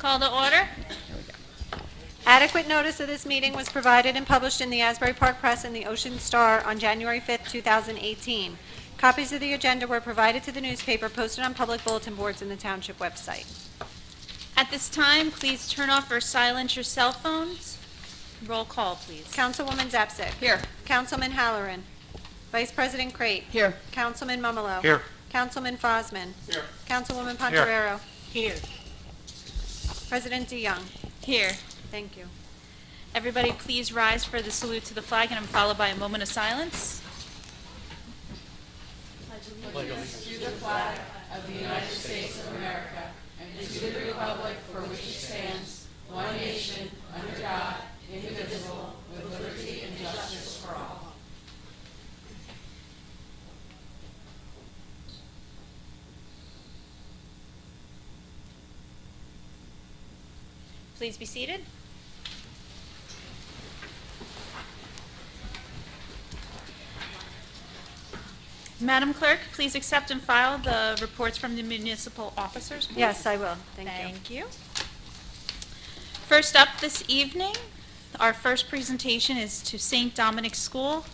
Call to order. Adequate notice of this meeting was provided and published in the Asbury Park Press and the Ocean Star on January 5th, 2018. Copies of the agenda were provided to the newspaper, posted on public bulletin boards in the township website. At this time, please turn off or silence your cell phones. Roll call, please. Councilwoman Zapsik. Here. Councilman Halloran. Vice President Crate. Here. Councilman Mumolo. Here. Councilman Fosman. Here. Councilwoman Pontoriero. Here. President DeYoung. Here. Thank you. Everybody, please rise for the salute to the flag, and I'm followed by a moment of silence. Please be seated. Madam Clerk, please accept and file the reports from the municipal officers, please. Yes, I will. Thank you. Thank you. First up this evening, our first presentation is to St. Dominics School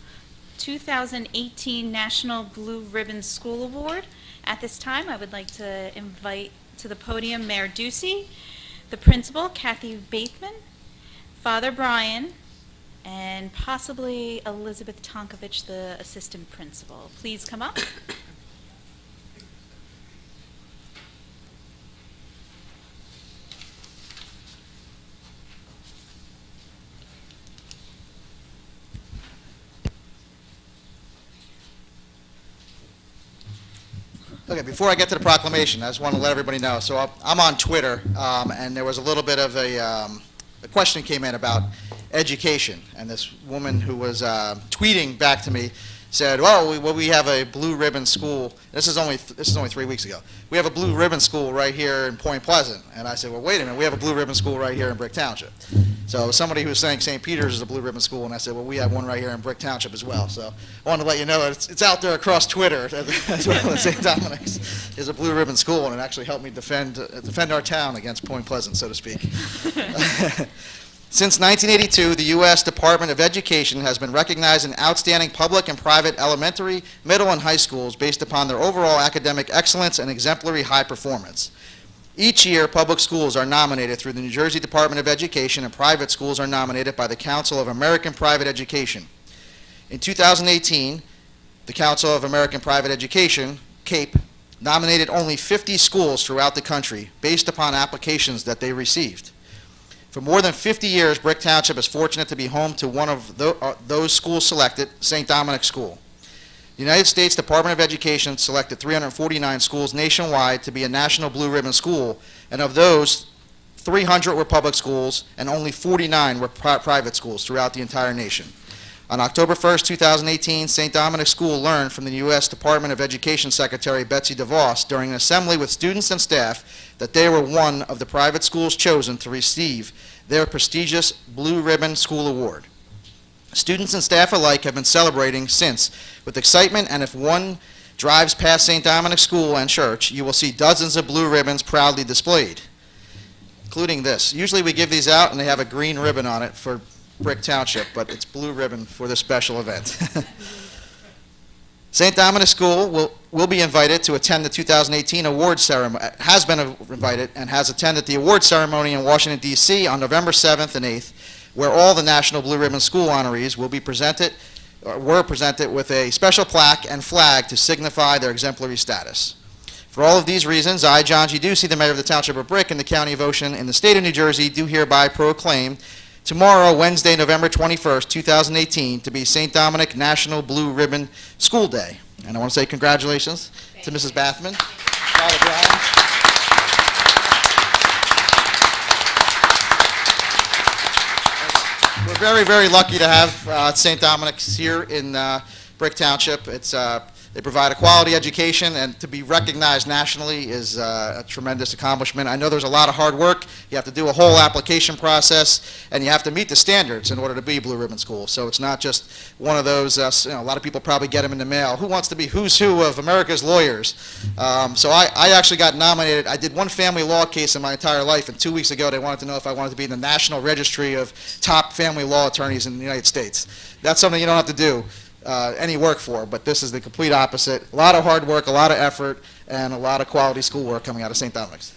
2018 National Blue Ribbon School Award. At this time, I would like to invite to the podium Mayor Ducey, the principal, Kathy Bateman, Father Brian, and possibly Elizabeth Tonkovich, the assistant principal. Please come up. Okay, before I get to the proclamation, I just want to let everybody know. So I'm on Twitter, and there was a little bit of a question came in about education, and this woman who was tweeting back to me said, "Well, we have a blue ribbon school." This is only 3 weeks ago. We have a blue ribbon school right here in Point Pleasant, and I said, "Well, wait a minute. We have a blue ribbon school right here in Brick Township." So somebody who was saying St. Peter's is a blue ribbon school, and I said, "Well, we have one right here in Brick Township as well." So I wanted to let you know that it's out there across Twitter as well as St. Dominic's is a blue ribbon school, and it actually helped me defend our town against Point Pleasant, so to speak. Since 1982, the U.S. Department of Education has been recognizing outstanding public and private elementary, middle, and high schools based upon their overall academic excellence and exemplary high performance. Each year, public schools are nominated through the New Jersey Department of Education, and private schools are nominated by the Council of American Private Education. In 2018, the Council of American Private Education, CAPE, nominated only 50 schools throughout the country based upon applications that they received. For more than 50 years, Brick Township is fortunate to be home to one of those schools selected, St. Dominics School. The United States Department of Education selected 349 schools nationwide to be a National Blue Ribbon School, and of those, 300 were public schools and only 49 were private schools throughout the entire nation. On October 1st, 2018, St. Dominics School learned from the U.S. Department of Education Secretary Betsy DeVos during an assembly with students and staff that they were one of the private schools chosen to receive their prestigious Blue Ribbon School Award. Students and staff alike have been celebrating since with excitement, and if one drives past St. Dominics School and church, you will see dozens of blue ribbons proudly displayed, including this. Usually we give these out and they have a green ribbon on it for Brick Township, but it's blue ribbon for this special event. St. Dominics School will be invited to attend the 2018 award ceremony, has been invited and has attended the award ceremony in Washington, D.C. on November 7th and 8th, where all the National Blue Ribbon School honorees will be were presented with a special plaque and flag to signify their exemplary status. For all of these reasons, I, John G. Ducey, the Mayor of the Township of Brick in the County of Ocean in the State of New Jersey, do hereby proclaim tomorrow, Wednesday, November 21st, 2018, to be St. Dominic National Blue Ribbon School Day. And I want to say congratulations to Mrs. Bathman, Father Brown. We're very, very lucky to have St. Dominic's here in Brick Township. They provide a quality education, and to be recognized nationally is a tremendous accomplishment. I know there's a lot of hard work You have to do a whole application process, and you have to meet the standards in order to be Blue Ribbon School. So it's not just one of those, a lot of people probably get them in the mail. Who wants to be who's who of America's lawyers? So I actually got nominated. I did one family law case in my entire life, and 2 weeks ago they wanted to know if I wanted to be in the National Registry of top family law attorneys in the United States. That's something you don't have to do any work for, but this is the complete opposite. A lot of hard work, a lot of effort, and a lot of quality schoolwork coming out of St. Dominics.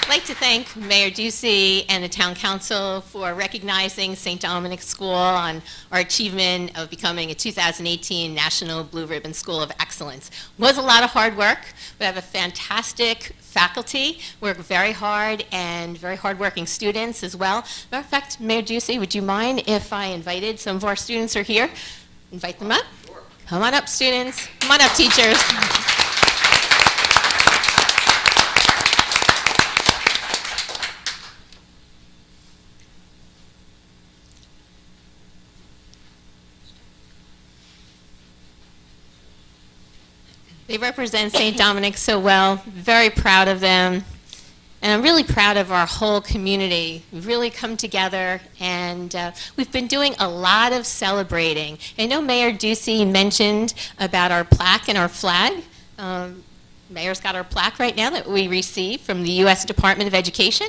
I'd like to thank Mayor Ducey and the Town Council for recognizing St. Dominics School on our achievement of becoming a 2018 National Blue Ribbon School of Excellence. It was a lot of hard work. We have a fantastic faculty, work very hard, and very hardworking students as well. Matter of fact, Mayor Ducey, would you mind if I invited some of our students who are here? Invite them up. Sure. Come on up, students. Come on up, teachers. They represent St. Dominics so well, very proud of them, and I'm really proud of our whole community. We've really come together, and we've been doing a lot of celebrating. I know Mayor Ducey mentioned about our plaque and our flag. Mayor's got our plaque right now that we received from the U.S. Department of Education.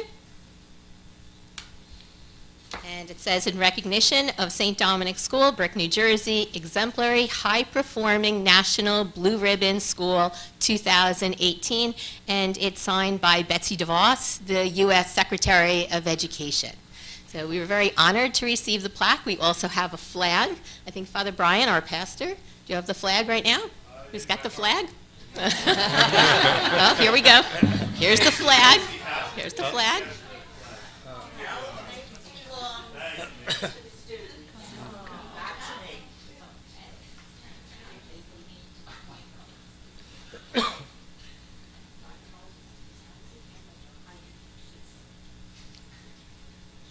And it says, in recognition of St. Dominics School, Brick, New Jersey, exemplary, high-performing National Blue Ribbon School 2018, and it's signed by Betsy DeVos, the U.S. Secretary of Education. So we were very honored to receive the plaque. We also have a flag. I think Father Brian, our pastor, do you have the flag right now? Who's got the flag? Well, here we go. Here's the flag. Here's the flag.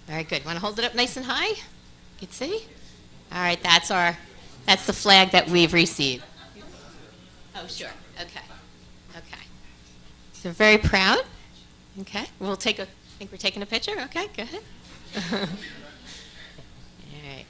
Very good. Want to hold it up nice and high? You can see? All right, that's the flag that we've received. Oh, sure. Okay. Okay. So very proud. Okay. I think we're taking a picture. Okay, go ahead. All right.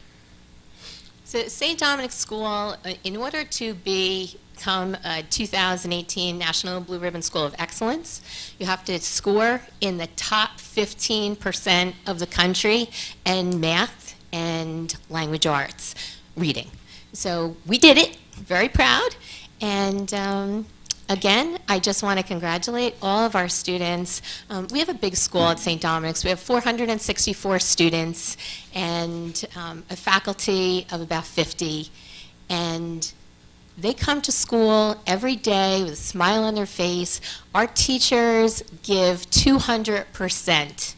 So St. Dominics School, in order to become a 2018 National Blue Ribbon School of Excellence, you have to score in the top 15% of the country in math and language arts reading. So we did it, very proud, and again, I just want to congratulate all of our students. We have a big school at St. Dominics. We have 464 students and a faculty of about 50, and they come to school every day with a smile on their face. Our teachers give 200%,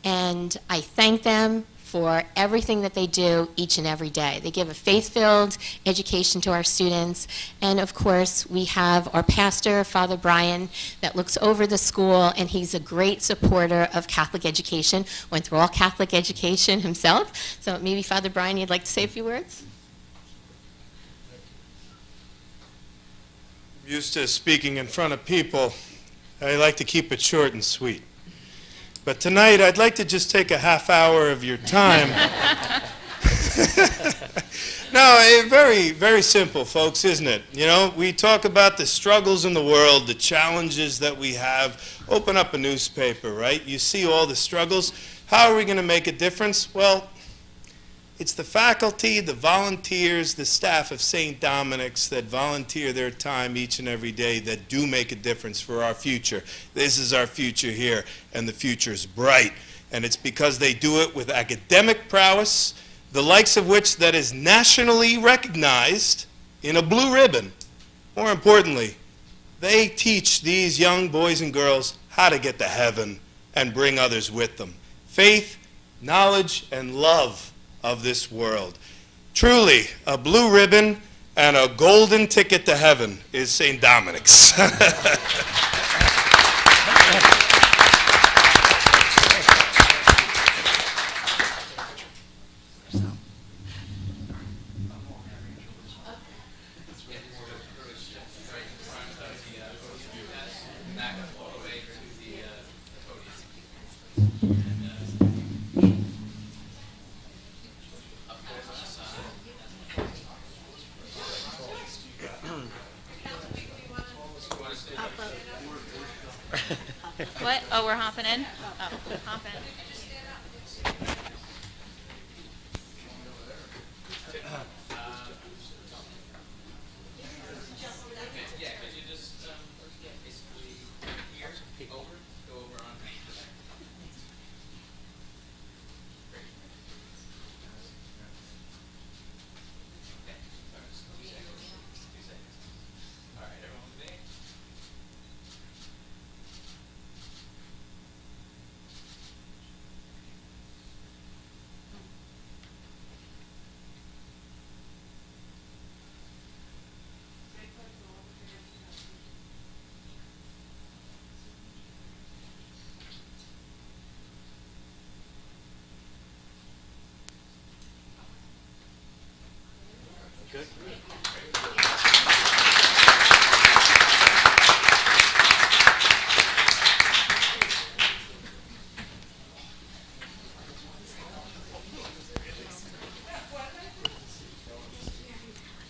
and I thank them for everything that they do each and every day. They give a faith-filled education to our students, and of course, we have our pastor, Father Brian, that looks over the school, and he's a great supporter of Catholic education, went through all Catholic education himself. So maybe, Father Brian, you'd like to say a few words? Used to speaking in front of people, I like to keep it short and sweet. But tonight, I'd like to just take a half hour of your time. No, very, very simple, folks, isn't it? You know, we talk about the struggles in the world, the challenges that we have. Open up a newspaper, right? You see all the struggles. How are we going to make a difference? Well, it's the faculty, the volunteers, the staff of St. Dominics that volunteer their time each and every day that do make a difference for our future. This is our future here, and the future is bright. And it's because they do it with academic prowess, the likes of which that is nationally recognized in a blue ribbon. More importantly, they teach these young boys and girls how to get to heaven and bring others with them. Faith, knowledge, and love of this world. Truly, a blue ribbon and a golden ticket to heaven is St. Dominics. What? Oh, we're hopping in? Oh, hopping in.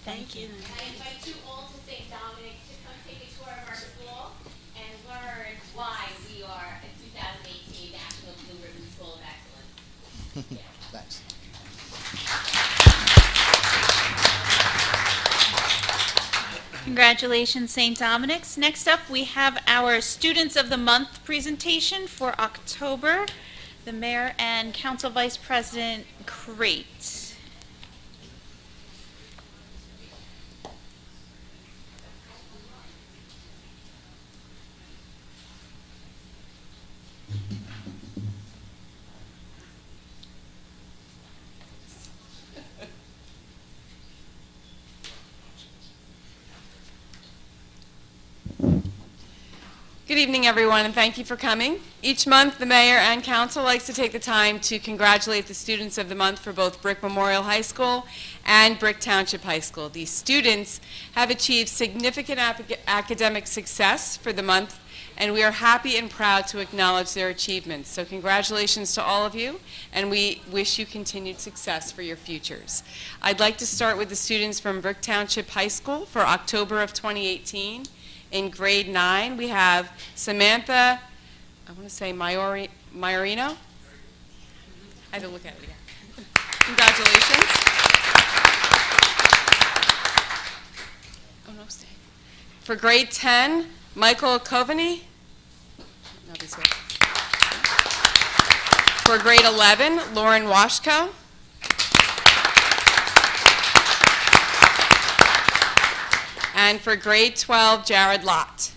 Thank you. I invite you all to St. Dominics to come take a tour of our school and learn why we are a 2018 National Blue Ribbon School of Excellence. Thanks. Congratulations, St. Dominics. Next up, we have our Students of the Month presentation for October. The Mayor and Council Vice President Crate. Good evening, everyone, and thank you for coming. Each month, the mayor and council likes to take the time to congratulate the students of the month for both Brick Memorial High School and Brick Township High School. These students have achieved significant academic success for the month, and we are happy and proud to acknowledge their achievements. So congratulations to all of you, and we wish you continued success for your futures. I'd like to start with the students from Brick Township High School for October of 2018. In grade 9, we have Samantha, I want to say Maiorino. I had to look at it again. Congratulations. Oh, no, stay. For grade 10, Michael Coveney. No, this way. For grade 11, Lauren Washko. And for grade 12, Jared Lott.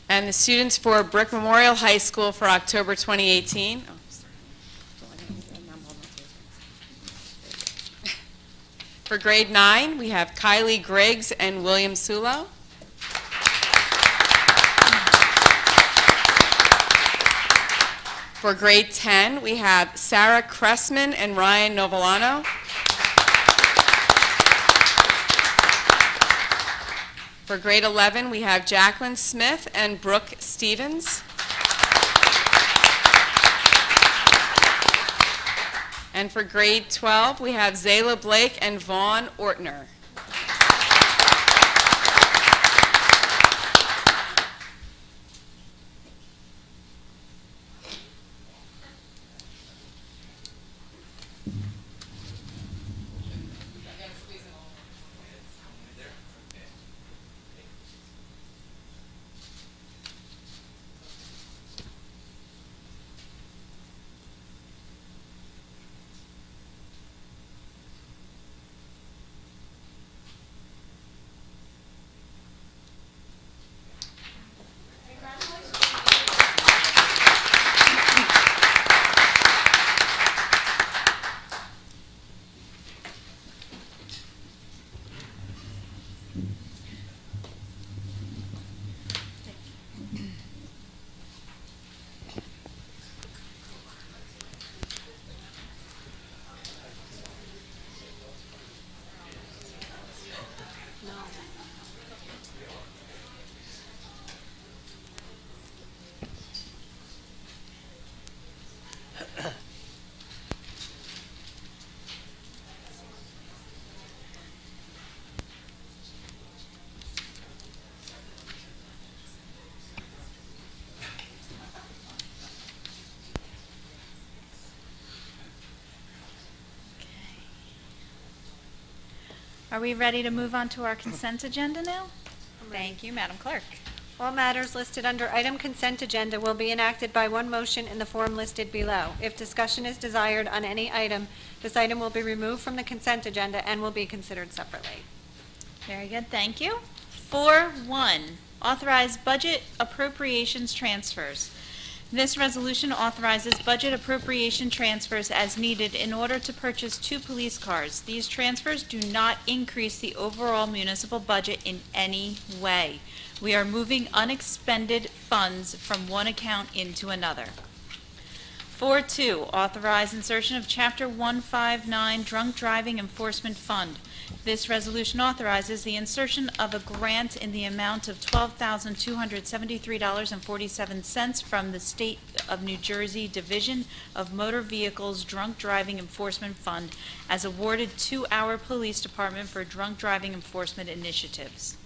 And the students for Brick Memorial High School for October 2018. Oh, sorry. For grade 9, we have Kylie Griggs and William Sulo. For grade 10, we have Sarah Cressman and Ryan Novellano. For grade 11, we have Jacqueline Smith and Brooke Stevens. And for grade 12, we have Zayla Blake and Vaughn Ortner. Are we ready to move on to our consent agenda now? Thank you, Madam Clerk. All matters listed under item consent agenda will be enacted by one motion in the form listed below. If discussion is desired on any item, this item will be removed from the consent agenda and will be considered separately. Very good, thank you. 4.1, authorize budget appropriations transfers. This resolution authorizes budget appropriation transfers as needed in order to purchase 2 police cars. These transfers do not increase the overall municipal budget in any way. We are moving unexpended funds from one account into another. 4.2, authorize insertion of Chapter 159 Drunk Driving Enforcement Fund. This resolution authorizes the insertion of a grant in the amount of $12,273.47 from the State of New Jersey Division of Motor Vehicles Drunk Driving Enforcement Fund as awarded to our police department for drunk driving enforcement initiatives.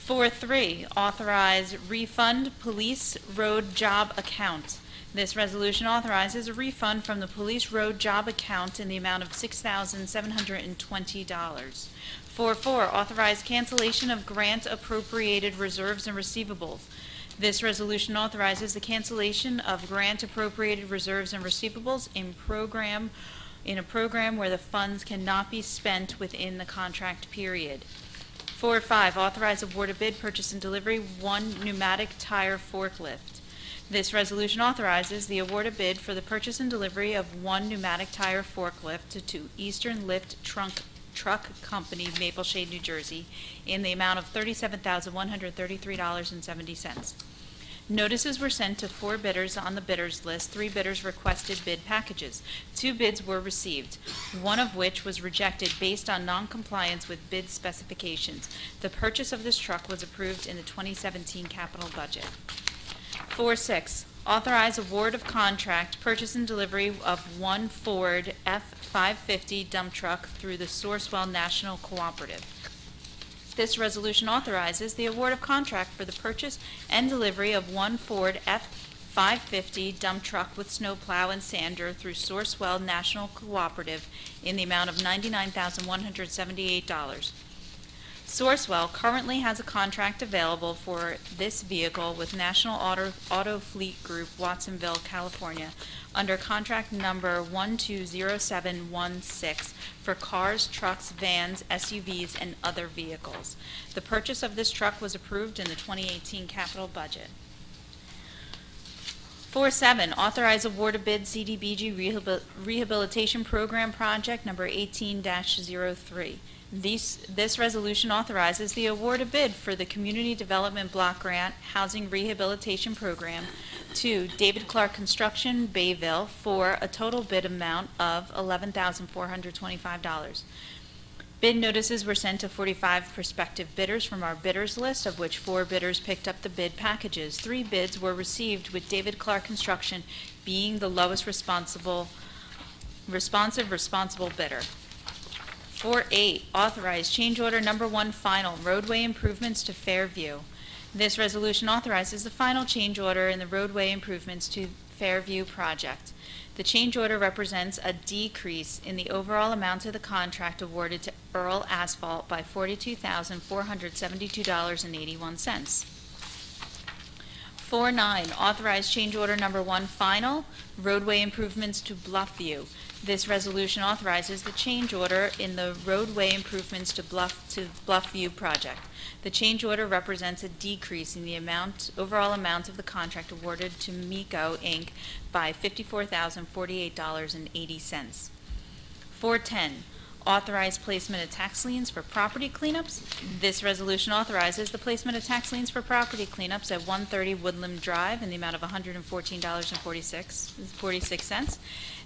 4.3, authorize refund police road job account. This resolution authorizes a refund from the police road job account in the amount of $6,720. 4.4, authorize cancellation of grant appropriated reserves and receivables. This resolution authorizes the cancellation of grant appropriated reserves and receivables in a program where the funds cannot be spent within the contract period. 4.5, authorize award of bid, purchase, and delivery, 1 pneumatic tire forklift. This resolution authorizes the award of bid for the purchase and delivery of 1 pneumatic tire forklift to Eastern Lift Truck Company, Maple Shade, New Jersey, in the amount of $37,133.70. Notices were sent to 4 bidders on the bidders list. 3 bidders requested bid packages. 2 bids were received, one of which was rejected based on noncompliance with bid specifications. The purchase of this truck was approved in the 2017 capital budget. 4.6, authorize award of contract, purchase and delivery of 1 Ford F-550 dump truck through the Sourcewell National Cooperative. This resolution authorizes the award of contract for the purchase and delivery of 1 Ford F-550 dump truck with snowplow and sander through Sourcewell National Cooperative in the amount of $99,178. Sourcewell currently has a contract available for this vehicle with National Auto Fleet Group, Watsonville, California, under contract number 120716 for cars, trucks, vans, SUVs, and other vehicles. The purchase of this truck was approved in the 2018 capital budget. 4.7, authorize award of bid CDBG Rehabilitation Program Project number 18-03. This resolution authorizes the award of bid for the Community Development Block Grant Housing Rehabilitation Program to David Clark Construction, Bayville, for a total bid amount of $11,425. Bid notices were sent to 45 prospective bidders from our bidders list, of which 4 bidders picked up the bid packages. 3 bids were received, with David Clark Construction being the lowest responsible bidder. 4.8, authorize change order number 1 final, roadway improvements to Fairview. This resolution authorizes the final change order in the roadway improvements to Fairview project. The change order represents a decrease in the overall amount of the contract awarded to Earl Asphalt by $42,472.81. 4.9, authorize change order number 1 final, roadway improvements to Bluffview. This resolution authorizes the change order in the roadway improvements to Bluffview project. The change order represents a decrease in the overall amount of the contract awarded to MECO, Inc. by $54,048.80. 4.10, authorize placement of tax liens for property cleanups. This resolution authorizes the placement of tax liens for property cleanups at 130 Woodland Drive in the amount of $114.46,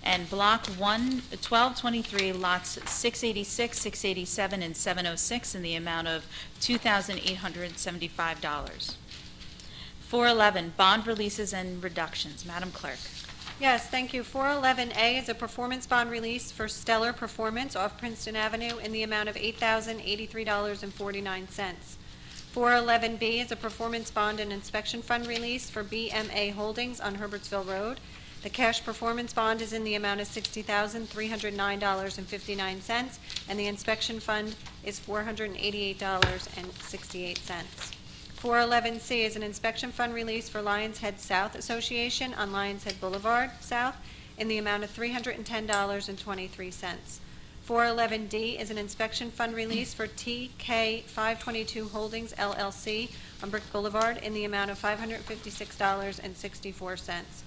and Block 1223, lots 686, 687, and 706 in the amount of $2,875. 4.11, bond releases and reductions. Madam Clerk. Yes, thank you. 411A is a performance bond release for Stellar Performance off Princeton Avenue in the amount of $8,083.49. 411B is a performance bond and inspection fund release for BMA Holdings on Herbertsville Road. The cash performance bond is in the amount of $60,309.59, and the inspection fund is $488.68. 411C is an inspection fund release for Lions Head South Association on Lions Head Boulevard South in the amount of $310.23. 411D is an inspection fund release for TK 522 Holdings LLC on Brick Boulevard in the amount of $556.64.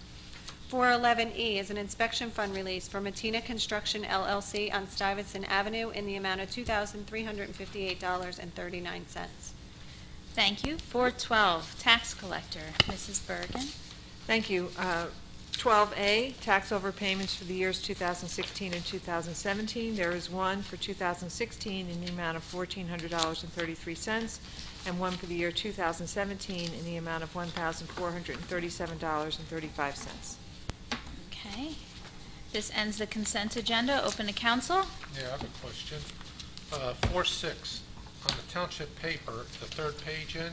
411E is an inspection fund release for Matina Construction LLC on Stuyvesant Avenue in the amount of $2,358.39. Thank you. 412, tax collector, Mrs. Bergen. Thank you. 12A, tax overpayments for the years 2016 and 2017. There is one for 2016 in the amount of $1,400.33, and one for the year 2017 in the amount of $1,437.35. Okay. This ends the consent agenda. Open to council. Yeah, I have a question. 4-6, on the township paper, the third page in,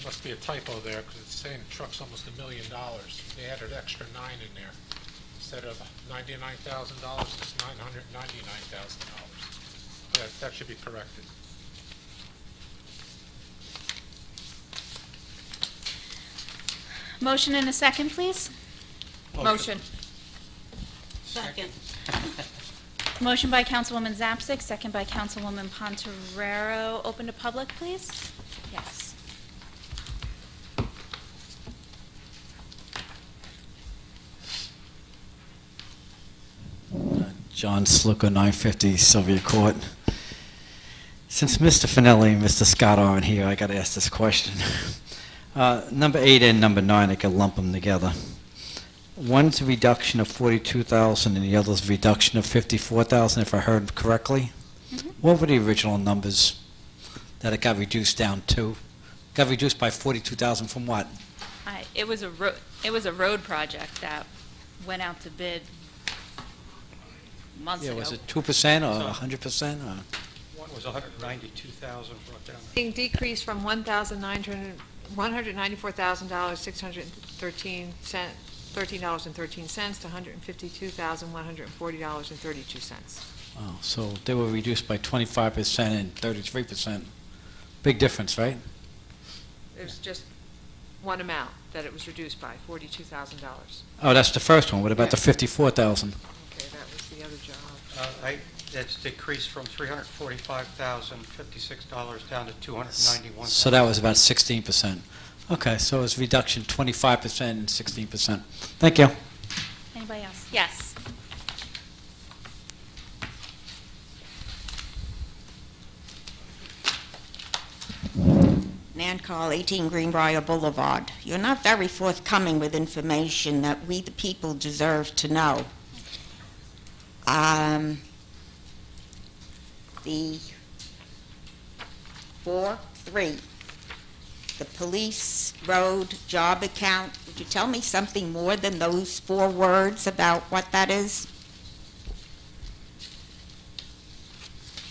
must be a typo there, because it's saying the truck's almost $1 million. They added extra 9 in there. Instead of $99,000, it's $999,000. That should be corrected. Motion and a second, please. Motion. Second. Motion by Councilwoman Zapsik, second by Councilwoman Pontorero. Open to public, please. Yes. John Sluka, 950 Sylvia Court. Since Mr. Finelli and Mr. Scott aren't here, I got to ask this question. Number 8 and number 9, I can lump them together. One's a reduction of 42,000 and the other's a reduction of 54,000, if I heard correctly. What were the original numbers that it got reduced down to? Got reduced by 42,000 from what? It was a road project that went out to bid months ago. Was it 2% or 100%? Or? One was 192,000 brought down. Being decreased from $194,613.13 to $152,140.32. Oh, so they were reduced by 25% and 33%. Big difference, right? There's just one amount that it was reduced by, $42,000. Oh, that's the first one. What about the 54,000? Okay, that was the other job. It's decreased from $345,056 down to $291,000. So that was about 16%. Okay, so it's reduction 25% and 16%. Thank you. Anybody else? Yes. Nan Carl, 18 Greenbrier Boulevard. You're not very forthcoming with information that we, the people, deserve to know. The 4-3, the police road job account. Would you tell me something more than those 4 words about what that is?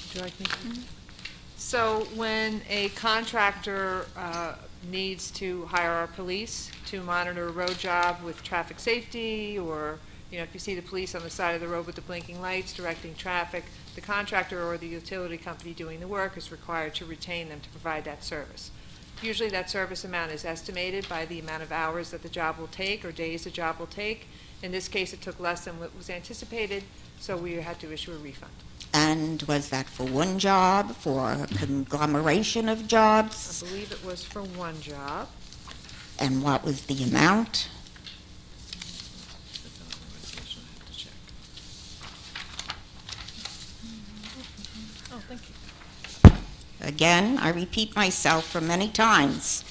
Would you like me to? So when a contractor needs to hire our police to monitor a road job with traffic safety, or if you see the police on the side of the road with the blinking lights directing traffic, the contractor or the utility company doing the work is required to retain them to provide that service. Usually that service amount is estimated by the amount of hours that the job will take or days the job will take. In this case, it took less than what was anticipated, so we had to issue a refund. And was that for one job, for a conglomeration of jobs? I believe it was for one job. And what was the amount? Oh, thank you. Again, I repeat myself for many times.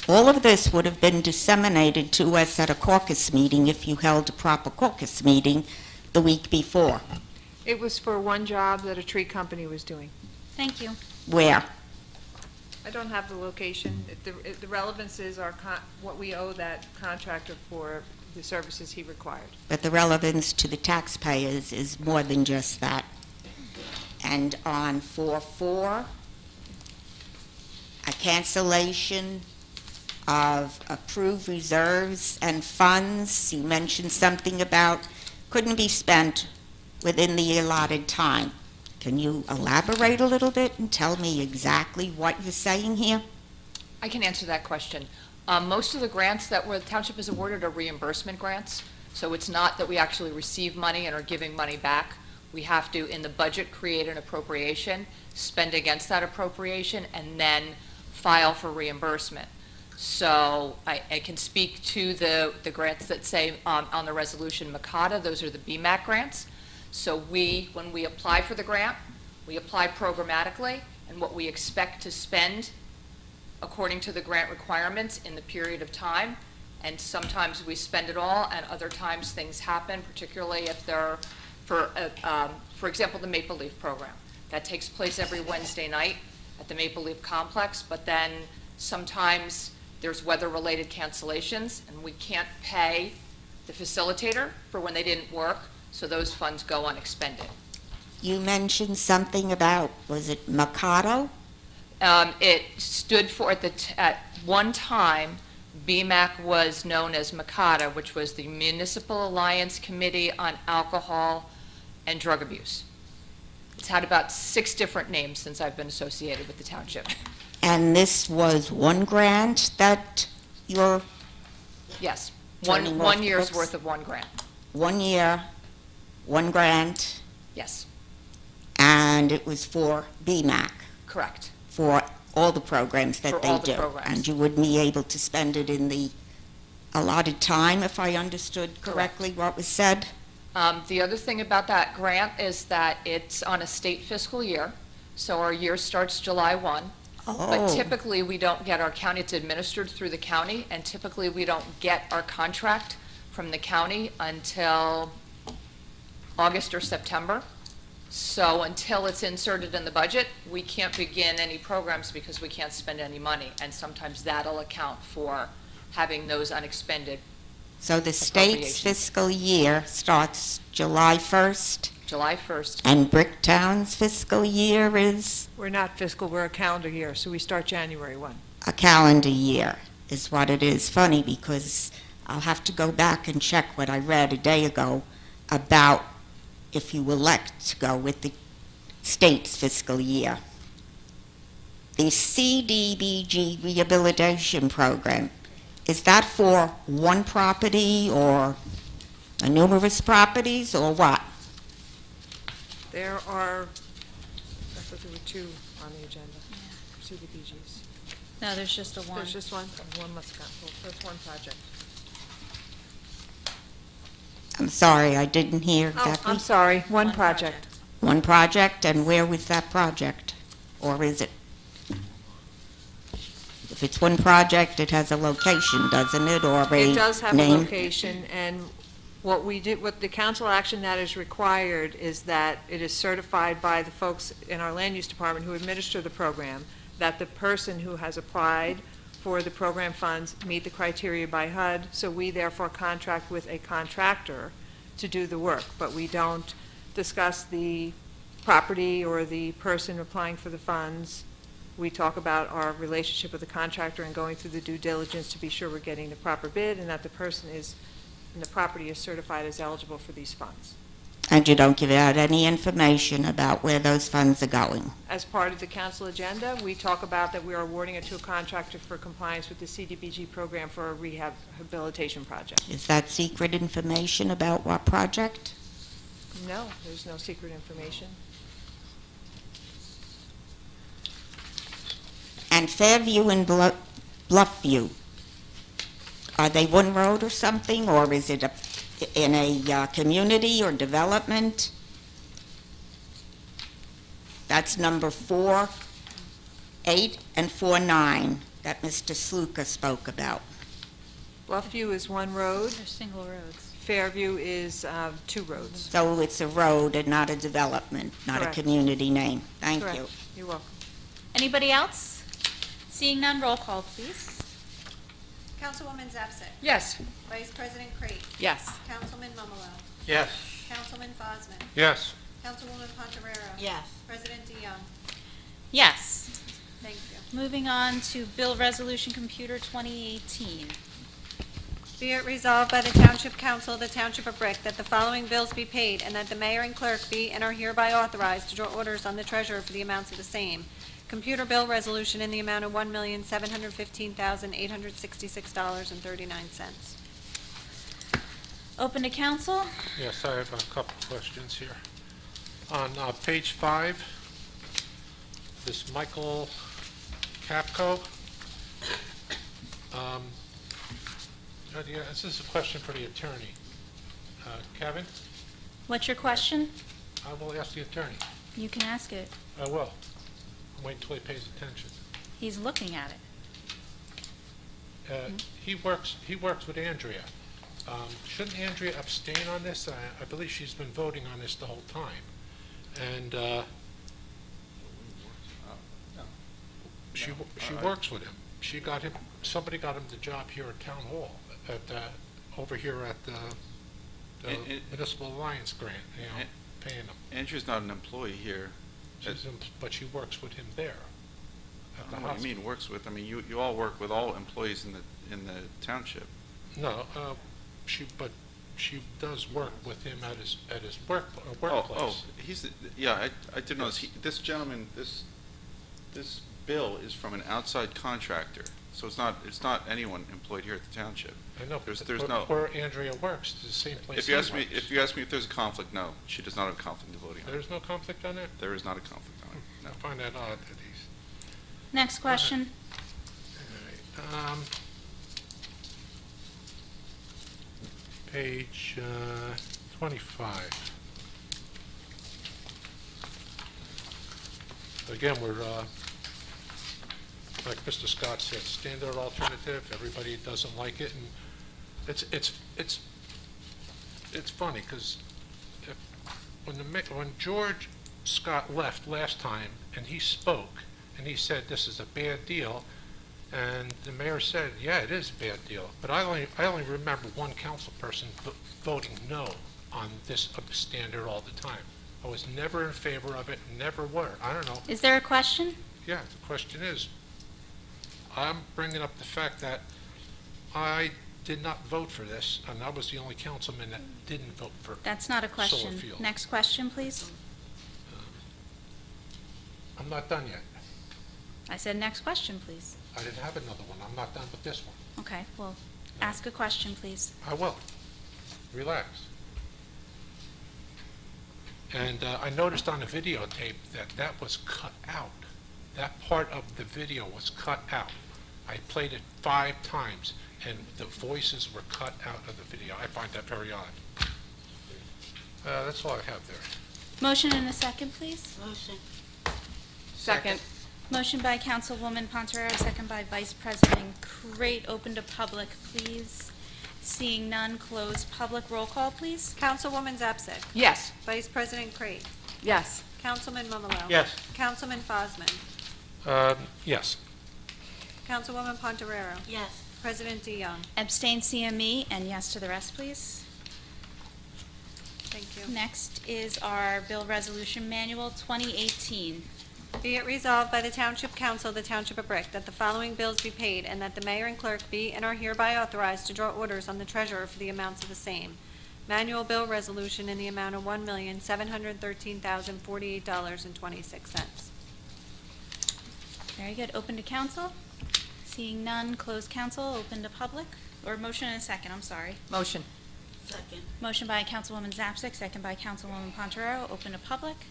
All of this would have been disseminated to us at a caucus meeting if you held a proper caucus meeting the week before. It was for one job that a tree company was doing. Thank you. Where? I don't have the location. The relevance is what we owe that contractor for the services he required. But the relevance to the taxpayers is more than just that. And on 4-4, a cancellation of approved reserves and funds. You mentioned something about couldn't be spent within the allotted time. Can you elaborate a little bit and tell me exactly what you're saying here? I can answer that question. Most of the grants that the township is awarded are reimbursement grants, so it's not that we actually receive money and are giving money back. We have to, in the budget, create an appropriation, spend against that appropriation, and then file for reimbursement. So I can speak to the grants that say on the resolution MCATA, those are the BMAC grants. So when we apply for the grant, we apply programmatically, and what we expect to spend according to the grant requirements in the period of time. And sometimes we spend it all, and other times things happen, particularly if they're, for example, the Maple Leaf program. That takes place every Wednesday night at the Maple Leaf Complex, but then sometimes there's weather-related cancellations, and we can't pay the facilitator for when they didn't work, so those funds go unexpended. You mentioned something about, was it Mikado? It stood for, at one time, BMAC was known as MCATA, which was the Municipal Alliance Committee on Alcohol and Drug Abuse. It's had about 6 different names since I've been associated with the township. And this was one grant that you're Yes, Turning one off year's books? worth of one grant. 1 year, one grant, Yes, and it was for BMAC, correct. for all the programs that For they all the do. programs. And you wouldn't be able to spend it in the allotted time, if I understood correctly what was said? The other thing about that grant is that it's on a state fiscal year, so our year starts July 1. But Oh, typically, we don't get our county, it's administered through the county, and typically, we don't get our contract from the county until August or September. So until it's inserted in the budget, we can't begin any programs because we can't spend any money. And sometimes that'll account for having those unexpended so the state's appropriations. fiscal year starts July 1st, July 1st. and Bricktown's fiscal year is We're not fiscal, we're a calendar year, so we start January 1. a calendar year, is what it is. Funny, because I'll have to go back and check what I read a day ago about if you elect to go with the state's fiscal year. The CDBG rehabilitation program, is that for one property or numerous properties or what? There are, I thought there were 2 on the agenda, CDBGs. No, there's just a one. There's just one? One must have gotten pulled, so it's one project. I'm sorry, I didn't hear Oh, exactly. I'm sorry, one project. One project, and where was that project? Or is it? If it's one project, it has a location, doesn't it, or a name? It does have a location, and what we did, what the council action that is required is that it is certified by the folks in our land use department who administer the program, that the person who has applied for the program funds meet the criteria by HUD, so we therefore contract with a contractor to do the work, but we don't discuss the property or the person applying for the funds. We talk about our relationship with the contractor and going through the due diligence to be sure we're getting the proper bid and that the person is, and the property is certified as eligible for these funds. And you don't give out any information about where those funds are going? As part of the council agenda, we talk about that we are awarding it to a contractor for compliance with the CDBG program for a rehabilitation project. Is that secret information about what project? No, there's no secret information. And Fairview and Bluffview, are they one road or something, or is it in a community or development? That's number 4.8 and 4.9 that Mr. Sluka spoke about. Bluffview is one road, They're single roads. Fairview is 2 roads. So it's a road and not a development, not Correct. a community name. Thank Correct. you. You're welcome. Anybody else? Seeing none, roll call, please. Councilwoman Zapsik. Yes. Vice President Crate. Yes. Councilman Mumalo. Yes. Councilman Fosman. Yes. Councilwoman Pontarero. Yes. President DeYoung. Yes. Thank you. Moving on to Bill Resolution Computer 2018. Be it resolved by the Township Council of the Township of Brick that the following bills be paid, and that the mayor and clerk be and are hereby authorized to draw orders on the treasurer for the amounts of the same. Computer bill resolution in the amount of $1,715,866.39. Open to council. Yes, I have a couple questions here. On page 5, this Michael Capco. This is a question for the attorney. Kevin, What's your question? I will ask the attorney. You can ask it. I will. Wait until he pays attention. He's looking at it. He works with Andrea. Shouldn't Andrea abstain on this? I believe she's been voting on this the whole time. And she works with him. Somebody got him the job here at Town Hall, over here at the Municipal Alliance grant, paying him. Andrew's not an employee here. But she works with him there. At the What do hospital. you mean works with? I mean, you all work with all employees in the township. No, she does work with him at his workplace. Oh, I did notice. This gentleman, this bill is from an outside contractor, so it's not anyone employed here at the township. I know, There's but no. where Andrea works, it's the same place. If you ask me if there's a conflict, no, she does not have a conflict of voting. There's no conflict on that? There is not a conflict on it. No. I find that odd that he's. Next question. All right, page 25. Again, we're, like Mr. Scott said, standard alternative, everybody doesn't like it, and it's funny, because when George Scott left last time, and he spoke, and he said this is a bad deal, and the mayor said, yeah, it is a bad deal, but I only remember one council person voting no on this standard all the time. I was never in favor of it, never were. I don't know. Is there a question? Yeah, the question is, I'm bringing up the fact that I did not vote for this, and I was the only councilman that didn't vote for That's not a solar question. field. Next question, please. I'm not done yet. I said next question, please. I didn't have another one. I'm not done with this one. Okay, well, ask a question, please. I will. Relax. And I noticed on the videotape that was cut out. That part of the video was cut out. I played it 5 times, and the voices were cut out of the video. I find that very odd. That's all I have there. Motion and a second, please. Second. Motion by Councilwoman Pontoriero, second by Vice President Crate. Open to public, please. Seeing none, close public. Roll call, please. Councilwoman Zapsik. Yes. Vice President Crate. Yes. Councilman Momolo. Yes. Councilman Fosman. Yes. Councilwoman Pontoriero. Yes. President DeYoung. Abstain CME, and yes to the rest, please. Thank you. Next is our Bill Resolution Manual 2018. Be it resolved by the Township Council of the Township of Brick that the following bills be paid, and that the mayor and clerk be and are hereby authorized to draw orders on the treasurer for the amounts of the same. Manual bill resolution in the amount of $1,713,048.26. Very good. Open to council. Seeing none, close council. Open to public. Or motion and a second, I'm sorry. Motion. Motion by Councilwoman Zapsik, second by Councilwoman Pontoriero. Open to public.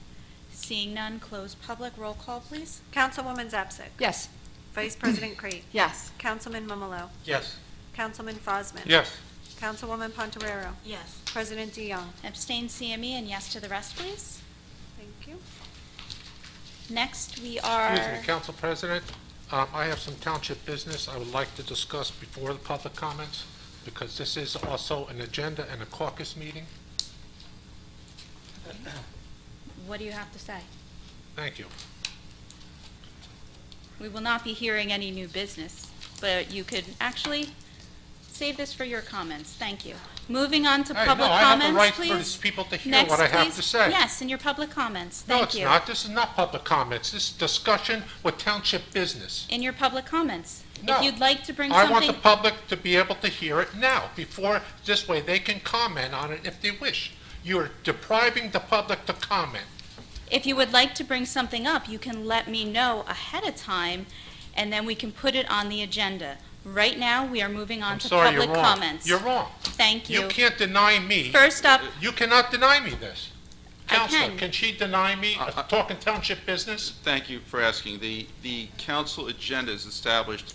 Seeing none, close public. Roll call, please. Councilwoman Zapsik. Yes. Vice President Crate. Yes. Councilman Momolo. Yes. Councilman Fosman. Yes. Councilwoman Pontoriero. Yes. President DeYoung. Abstain CME, and yes to the rest, please. Thank you. Next, we are... Excuse me, Council President, I have some township business I would like to discuss before the public comments, because this is also an agenda and a caucus meeting. What do you have to say? Thank you. We will not be hearing any new business, but you could actually Save this for your comments. Thank you. Moving on to Hey, public no, I have the comments, right please. for these people to hear Next, what I have please. to say. Yes, in your public comments. No, Thank it's you. not. This is not public comments. This is discussion with township business. In your public comments. No. If you'd like to bring I want the something, public to be able to hear it now, before, this way they can comment on it if they wish. You're depriving the public to comment. if you would like to bring something up, you can let me know ahead of time, and then we can put it on the agenda. Right now, we are moving on I'm to sorry, you're public wrong. comments. You're wrong. Thank You you. can't deny me. First up, You cannot deny me this. I Counselor, can. can she deny me talking township business? Thank you for asking. The council agenda is established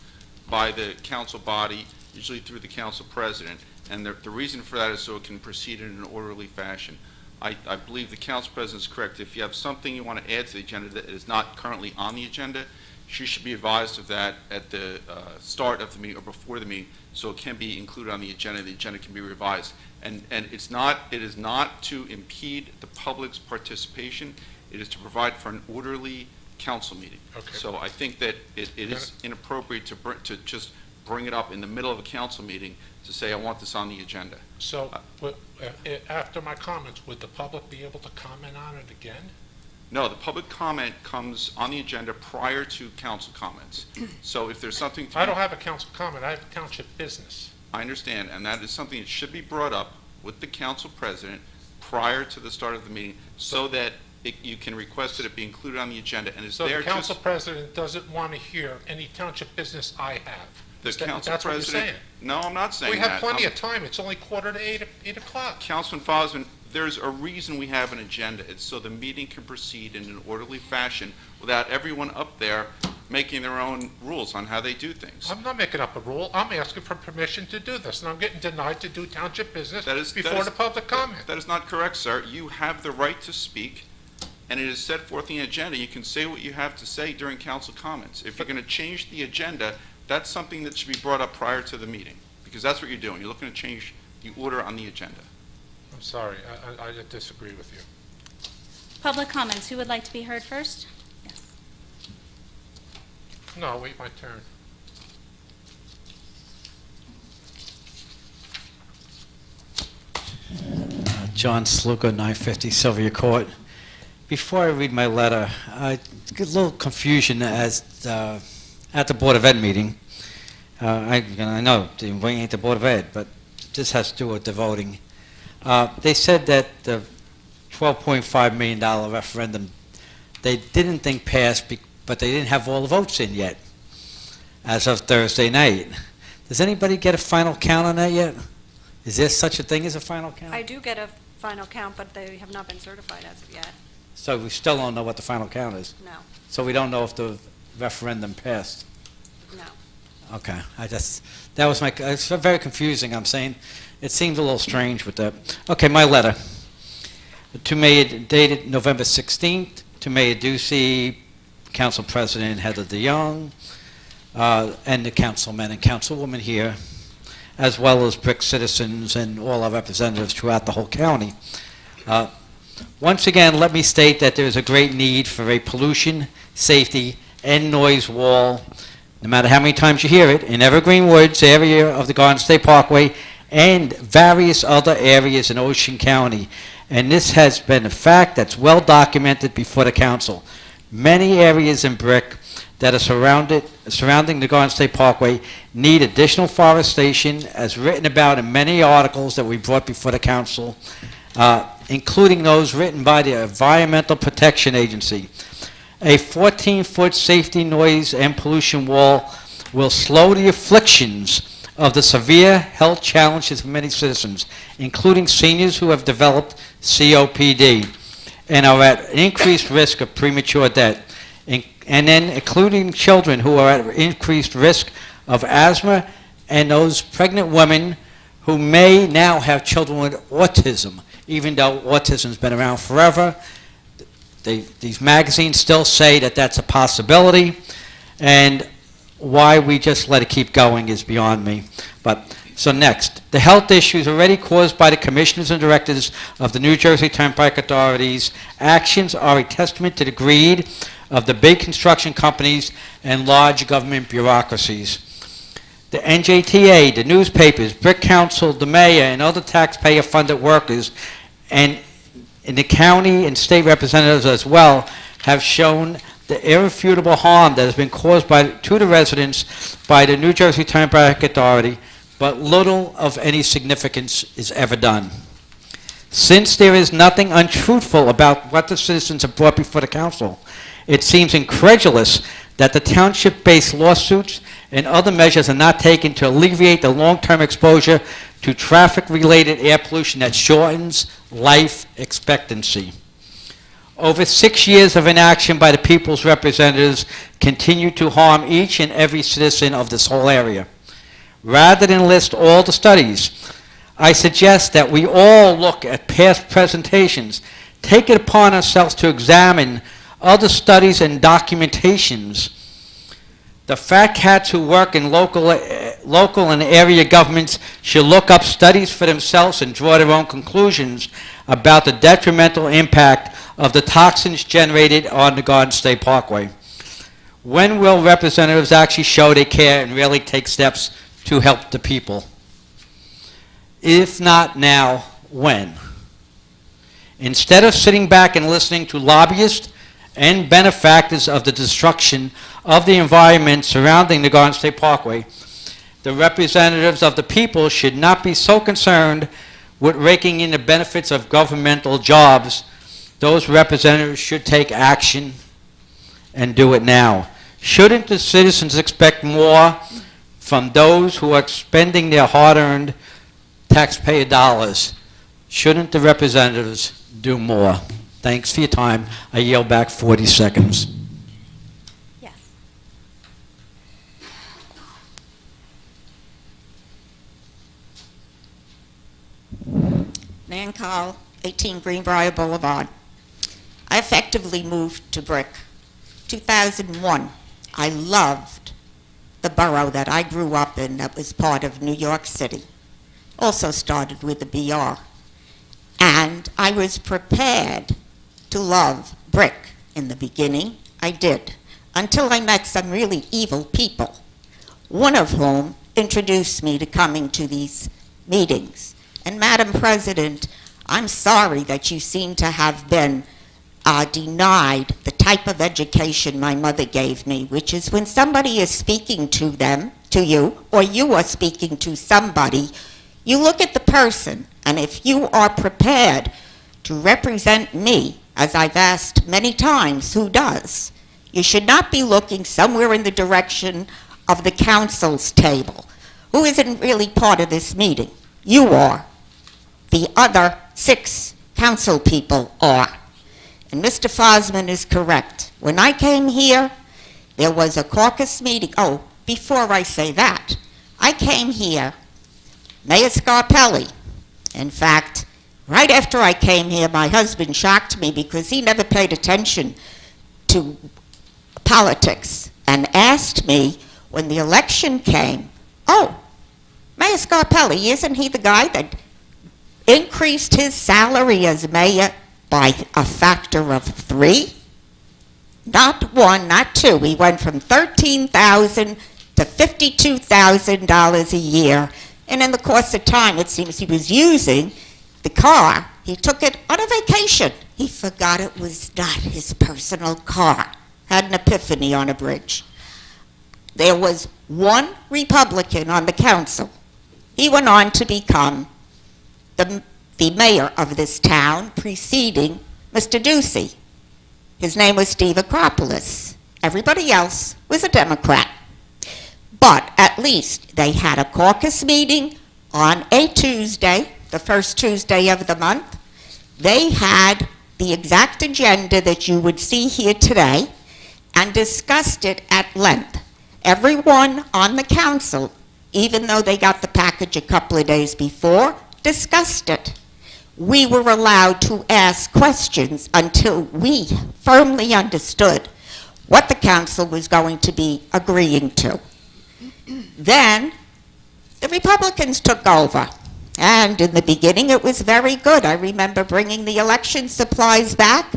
by the council body, usually through the council president, and the reason for that is so it can proceed in an orderly fashion. I believe the council president is correct. If you have something you want to add to the agenda that is not currently on the agenda, she should be advised of that at the start of the meeting or before the meeting, so it can be included on the agenda. The agenda can be revised. And it is not to impede the public's participation. It is to provide for an orderly council meeting. Okay. So I think that it is inappropriate to just bring it up in the middle of a council meeting to say, I want this on the agenda. So, after my comments, would the public be able to comment on it again? No, the public comment comes on the agenda prior to council comments. So if there's something to I be- don't have a council comment, I have township business. I understand, and that is something that should be brought up with the council president prior to the start of the meeting, so that you can request that it be included on the agenda, and it's So there the just... council president doesn't want to hear any township business I have. The council That's what you're president... saying. No, I'm not saying We that. have plenty of time, it's only 7:45, 8 o'clock. Councilman Fosman, there's a reason we have an agenda. It's so the meeting can proceed in an orderly fashion without everyone up there making their own rules on how they do things. I'm not making up a rule, I'm asking for permission to do this, and I'm getting denied to do township business before the public comment. That is not correct, sir. You have the right to speak, and it is set forth in the agenda. You can say what you have to say during council comments. If you're going to change the agenda, that's something that should be brought up prior to the meeting, because that's what you're doing. You're looking to change the order on the agenda. I'm sorry, I disagree with you. public comments. Who would like to be heard first? Yes. No, I'll wait my turn. John Sluka, 950 Sylvia Court. Before I read my letter, I get a little confusion as at the Board of Ed meeting. I know we ain't the Board of Ed, but this has to do with the voting. They said that the $12.5 million referendum, they didn't think passed, but they didn't have all the votes in yet as of Thursday night. Does anybody get a final count on that yet? Is there such a thing as a final count? I do get a final count, but they have not been certified as of yet. So we still don't know what the final count is. No, So we don't know if the referendum passed. no. Okay, that was it's very confusing, I'm saying. It seemed a little strange with that. Okay, my letter. To Mayor, dated November 16th, to Mayor Ducey, Council President Heather DeYoung, and the councilmen and councilwomen here, as well as Brick citizens and all our representatives throughout the whole county. Once again, let me state that there is a great need for a pollution, safety, and noise wall, no matter how many times you hear it, in Evergreen Woods area of the Garden State Parkway and various other areas in Ocean County. And this has been a fact that's well documented before the council. Many areas in Brick that are surrounding the Garden State Parkway need additional forestation, as written about in many articles that we brought before the council, including those written by the Environmental Protection Agency. A 14-foot safety, noise, and pollution wall will slow the afflictions of the severe health challenges of many citizens, including seniors who have developed COPD and are at increased risk of premature death, and then including children who are at increased risk of asthma, and those pregnant women who may now have children with autism, even though autism's been around forever. These magazines still say that that's a possibility, and why we just let it keep going is beyond me. But so next, the health issues already caused by the commissioners and directors of the New Jersey Turnpike Authority's actions are a testament to the greed of the big construction companies and large government bureaucracies. the NJTA, the newspapers, Brick Council, the mayor, and other taxpayer-funded workers, and in the county and state representatives as well, have shown the irrefutable harm that has been caused to the residents by the New Jersey Turnpike Authority, but little of any significance is ever done. Since there is nothing untruthful about what the citizens have brought before the council, it seems incredulous that the township-based lawsuits and other measures are not taken to alleviate the long-term exposure to traffic-related air pollution that shortens life expectancy. Over 6 years of inaction by the people's representatives continue to harm each and every citizen of this whole area. Rather than list all the studies, I suggest that we all look at past presentations, take it upon ourselves to examine other studies and documentations. The fat cats who work in local and area governments should look up studies for themselves and draw their own conclusions about the detrimental impact of the toxins generated on the Garden State Parkway. When will representatives actually show they care and really take steps to help the people? If not now, when? Instead of sitting back and listening to lobbyists and benefactors of the destruction of the environment surrounding the Garden State Parkway, the representatives of the people should not be so concerned with raking in the benefits of governmental jobs. Those representatives should take action and do it now. Shouldn't the citizens expect more from those who are spending their hard-earned taxpayer dollars? Shouldn't the representatives do more? Thanks for your time. I yield back 40 seconds. Yes. Nan Call, 18 Greenbrier Boulevard. I effectively moved to Brick. 2001, I loved the borough that I grew up in that was part of New York City. Also started with the BR. And I was prepared to love Brick. In the beginning, I did, until I met some really evil people, one of whom introduced me to coming to these meetings. And Madam President, I'm sorry that you seem to have been denied the type of education my mother gave me, which is when somebody is speaking to you, or you are speaking to somebody, you look at the person, and if you are prepared to represent me, as I've asked many times, who does, you should not be looking somewhere in the direction of the council's table, who isn't really part of this meeting. You are. The other 6 council people are. And Mr. Fosman is correct. When I came here, there was a caucus meeting. Oh, before I say that, I came here, Mayor Scarpelli. In fact, right after I came here, my husband shocked me because he never paid attention to politics and asked me when the election came, oh, Mayor Scarpelli, isn't he the guy that increased his salary as mayor by a factor of 3? Not 1, not 2. He went from $13,000 to $52,000 a year. And in the course of time, it seems he was using the car. He took it on a vacation. He forgot it was not his personal car. Had an epiphany on a bridge. There was one Republican on the council. He went on to become the mayor of this town, preceding Mr. Ducey. His name was Steve Acropolis. Everybody else was a Democrat. But at least they had a caucus meeting on a Tuesday, the first Tuesday of the month. They had the exact agenda that you would see here today and discussed it at length. Everyone on the council, even though they got the package a couple of days before, discussed it. We were allowed to ask questions until we firmly understood what the council was going to be agreeing to. Then the Republicans took over, and in the beginning it was very good. I remember bringing the election supplies back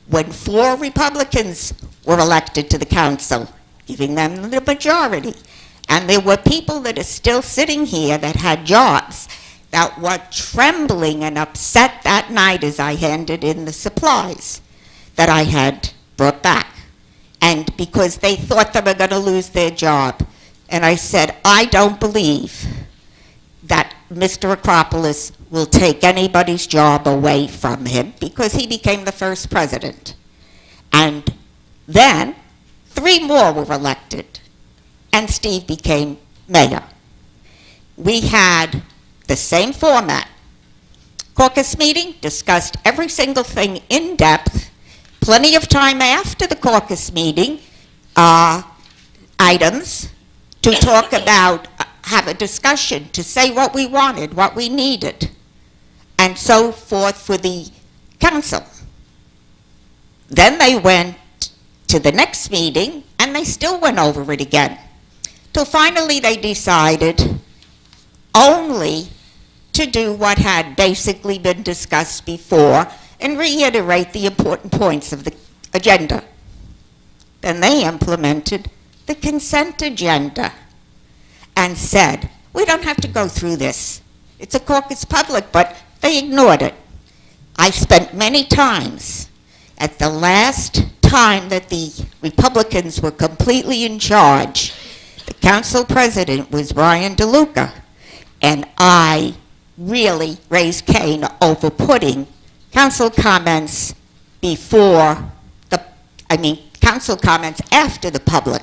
when 4 Republicans were elected to the council, giving them the majority. And there were people that are still sitting here that had jobs that were trembling and upset that night as I handed in the supplies that I had brought back. And because they thought they were going to lose their job. And I said, I don't believe that Mr. Acropolis will take anybody's job away from him because he became the first president. And then 3 more were elected, and Steve became mayor. We had the same format. Caucus meeting, discussed every single thing in depth, plenty of time after the caucus meeting, items to talk about, have a discussion, to say what we wanted, what we needed, and so forth for the council. Then they went to the next meeting, and they still went over it again, till finally they decided only to do what had basically been discussed before and reiterate the important points of the agenda. Then they implemented the consent agenda and said, we don't have to go through this. It's a caucus public, but they ignored it. I spent many times at the last time that the Republicans were completely in charge. The council president was Brian DeLuca, and I really raised Cain over putting council comments council comments after the public.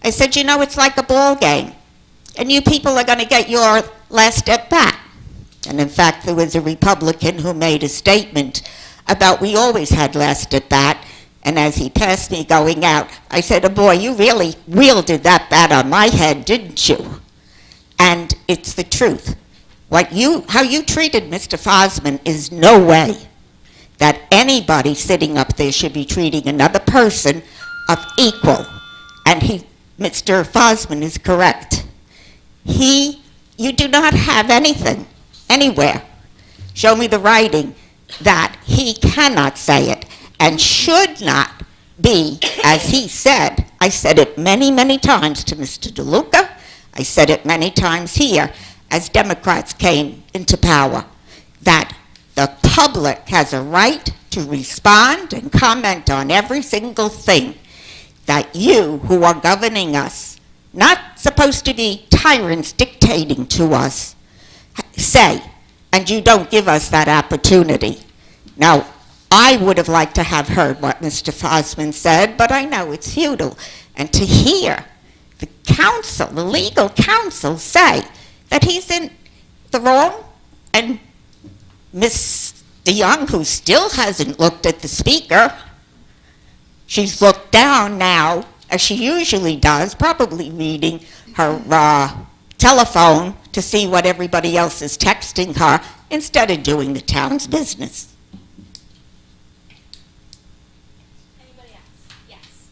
I said, you know, it's like a ball game, and you people are going to get your last at bat. And in fact, there was a Republican who made a statement about we always had last at bat, and as he passed me going out, I said, oh boy, you really wielded that bat on my head, didn't you? And it's the truth. How you treated Mr. Fosman is no way that anybody sitting up there should be treating another person of equal. And Mr. Fosman is correct. You do not have anything, anywhere. Show me the writing that he cannot say it and should not be, as he said. I said it many, many times to Mr. DeLuca. I said it many times here as Democrats came into power, that the public has a right to respond and comment on every single thing that you, who are governing us, not supposed to be tyrants dictating to us, say, and you don't give us that opportunity. Now, I would have liked to have heard what Mr. Fosman said, but I know it's futile. And to hear the council, the legal counsel, say that he's in the wrong, and Ms. DeYoung, who still hasn't looked at the speaker, she's looked down now, as she usually does, probably reading her telephone to see what everybody else is texting her, instead of doing the town's business. Anybody else? Yes.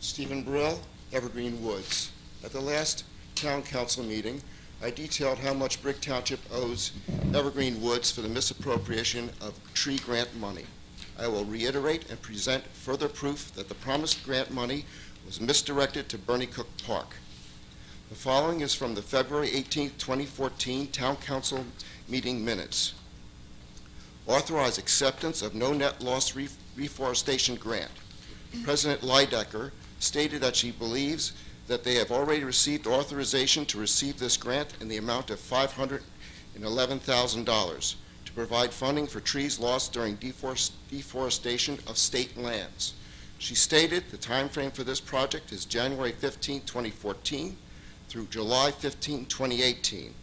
Stephen Brill, Evergreen Woods. At the last town council meeting, I detailed how much Brick Township owes Evergreen Woods for the misappropriation of tree grant money. I will reiterate and present further proof that the promised grant money was misdirected to Bernie Cook Park. The following is from the February 18, 2014 Town Council meeting minutes. Authorize acceptance of no net loss reforestation grant. President Leidecker stated that she believes that they have already received authorization to receive this grant in the amount of $511,000 to provide funding for trees lost during deforestation of state lands. She stated the time frame for this project is January 15, 2014 through July 15, 2018.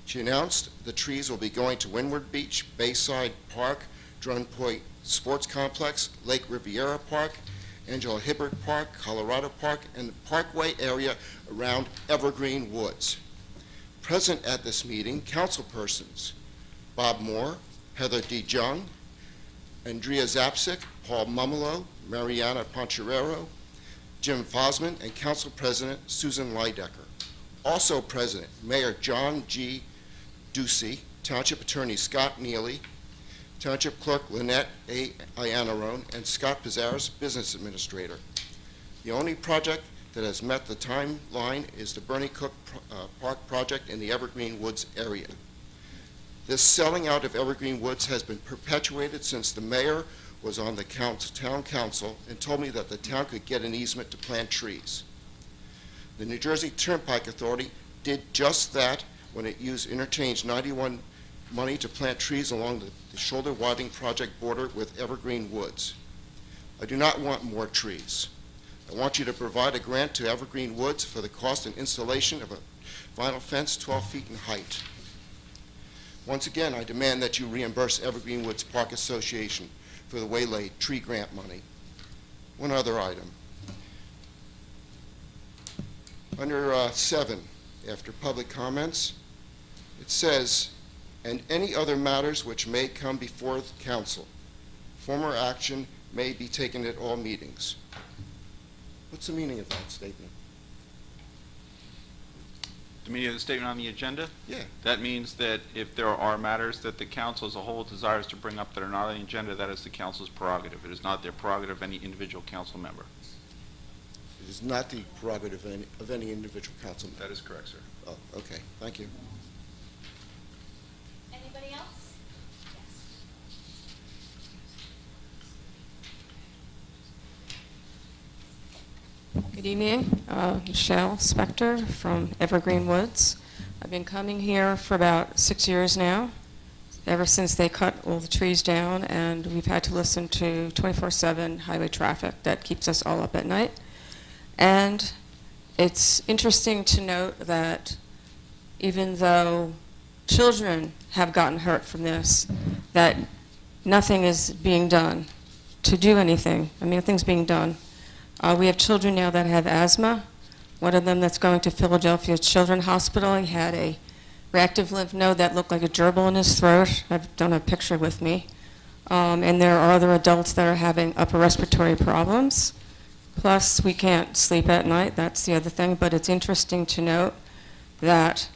She announced the trees will be going to Windward Beach, Bayside Park, Drum Point Sports Complex, Lake Riviera Park, Angela Hibbert Park, Colorado Park, and the Parkway area around Evergreen Woods. Present at this meeting, councilpersons Bob Moore, Heather D. Jung, Andrea Zapsik, Paul Mumolo, Mariana Poncherero, Jim Fosman, and Council President Susan Leidecker. Also present, Mayor John G. Ducey, Township Attorney Scott Neely, Township Clerk Lynette A. Iannarone, and Scott Pizarro's Business Administrator. The only project that has met the timeline is the Bernie Cook Park project in the Evergreen Woods area. This selling out of Evergreen Woods has been perpetuated since the mayor was on the town council and told me that the town could get an easement to plant trees. The New Jersey Turnpike Authority did just that when it used Interchange 91 money to plant trees along the shoulder widening project border with Evergreen Woods. I do not want more trees. I want you to provide a grant to Evergreen Woods for the cost and installation of a vinyl fence 12 feet in height. Once again, I demand that you reimburse Evergreen Woods Park Association for the waylaid tree grant money. One other item. Under 7, after public comments, it says, "And any other matters which may come before the council. Former action may be taken at all meetings." What's the meaning of that statement? The meaning of the statement on the agenda? Yeah. That means that if there are matters that the council as a whole desires to bring up that are not on the agenda, that is the council's prerogative. It is not their prerogative of any individual council member. It is not the prerogative of any individual council member. That is correct, sir. Oh, okay, thank you. Anybody else? Good evening, Michelle Spector from Evergreen Woods. I've been coming here for about 6 years now, ever since they cut all the trees down, and we've had to listen to 24/7 highway traffic that keeps us all up at night. And it's interesting to note that even though children have gotten hurt from this, that nothing is being done to do anything. I mean, nothing's being done. We have children now that have asthma. One of them that's going to Philadelphia Children's Hospital, he had a reactive lymph node that looked like a gerbil in his throat. I've done a picture with me. And there are other adults that are having upper respiratory problems. Plus, we can't sleep at night. That's the other thing. But it's interesting to note that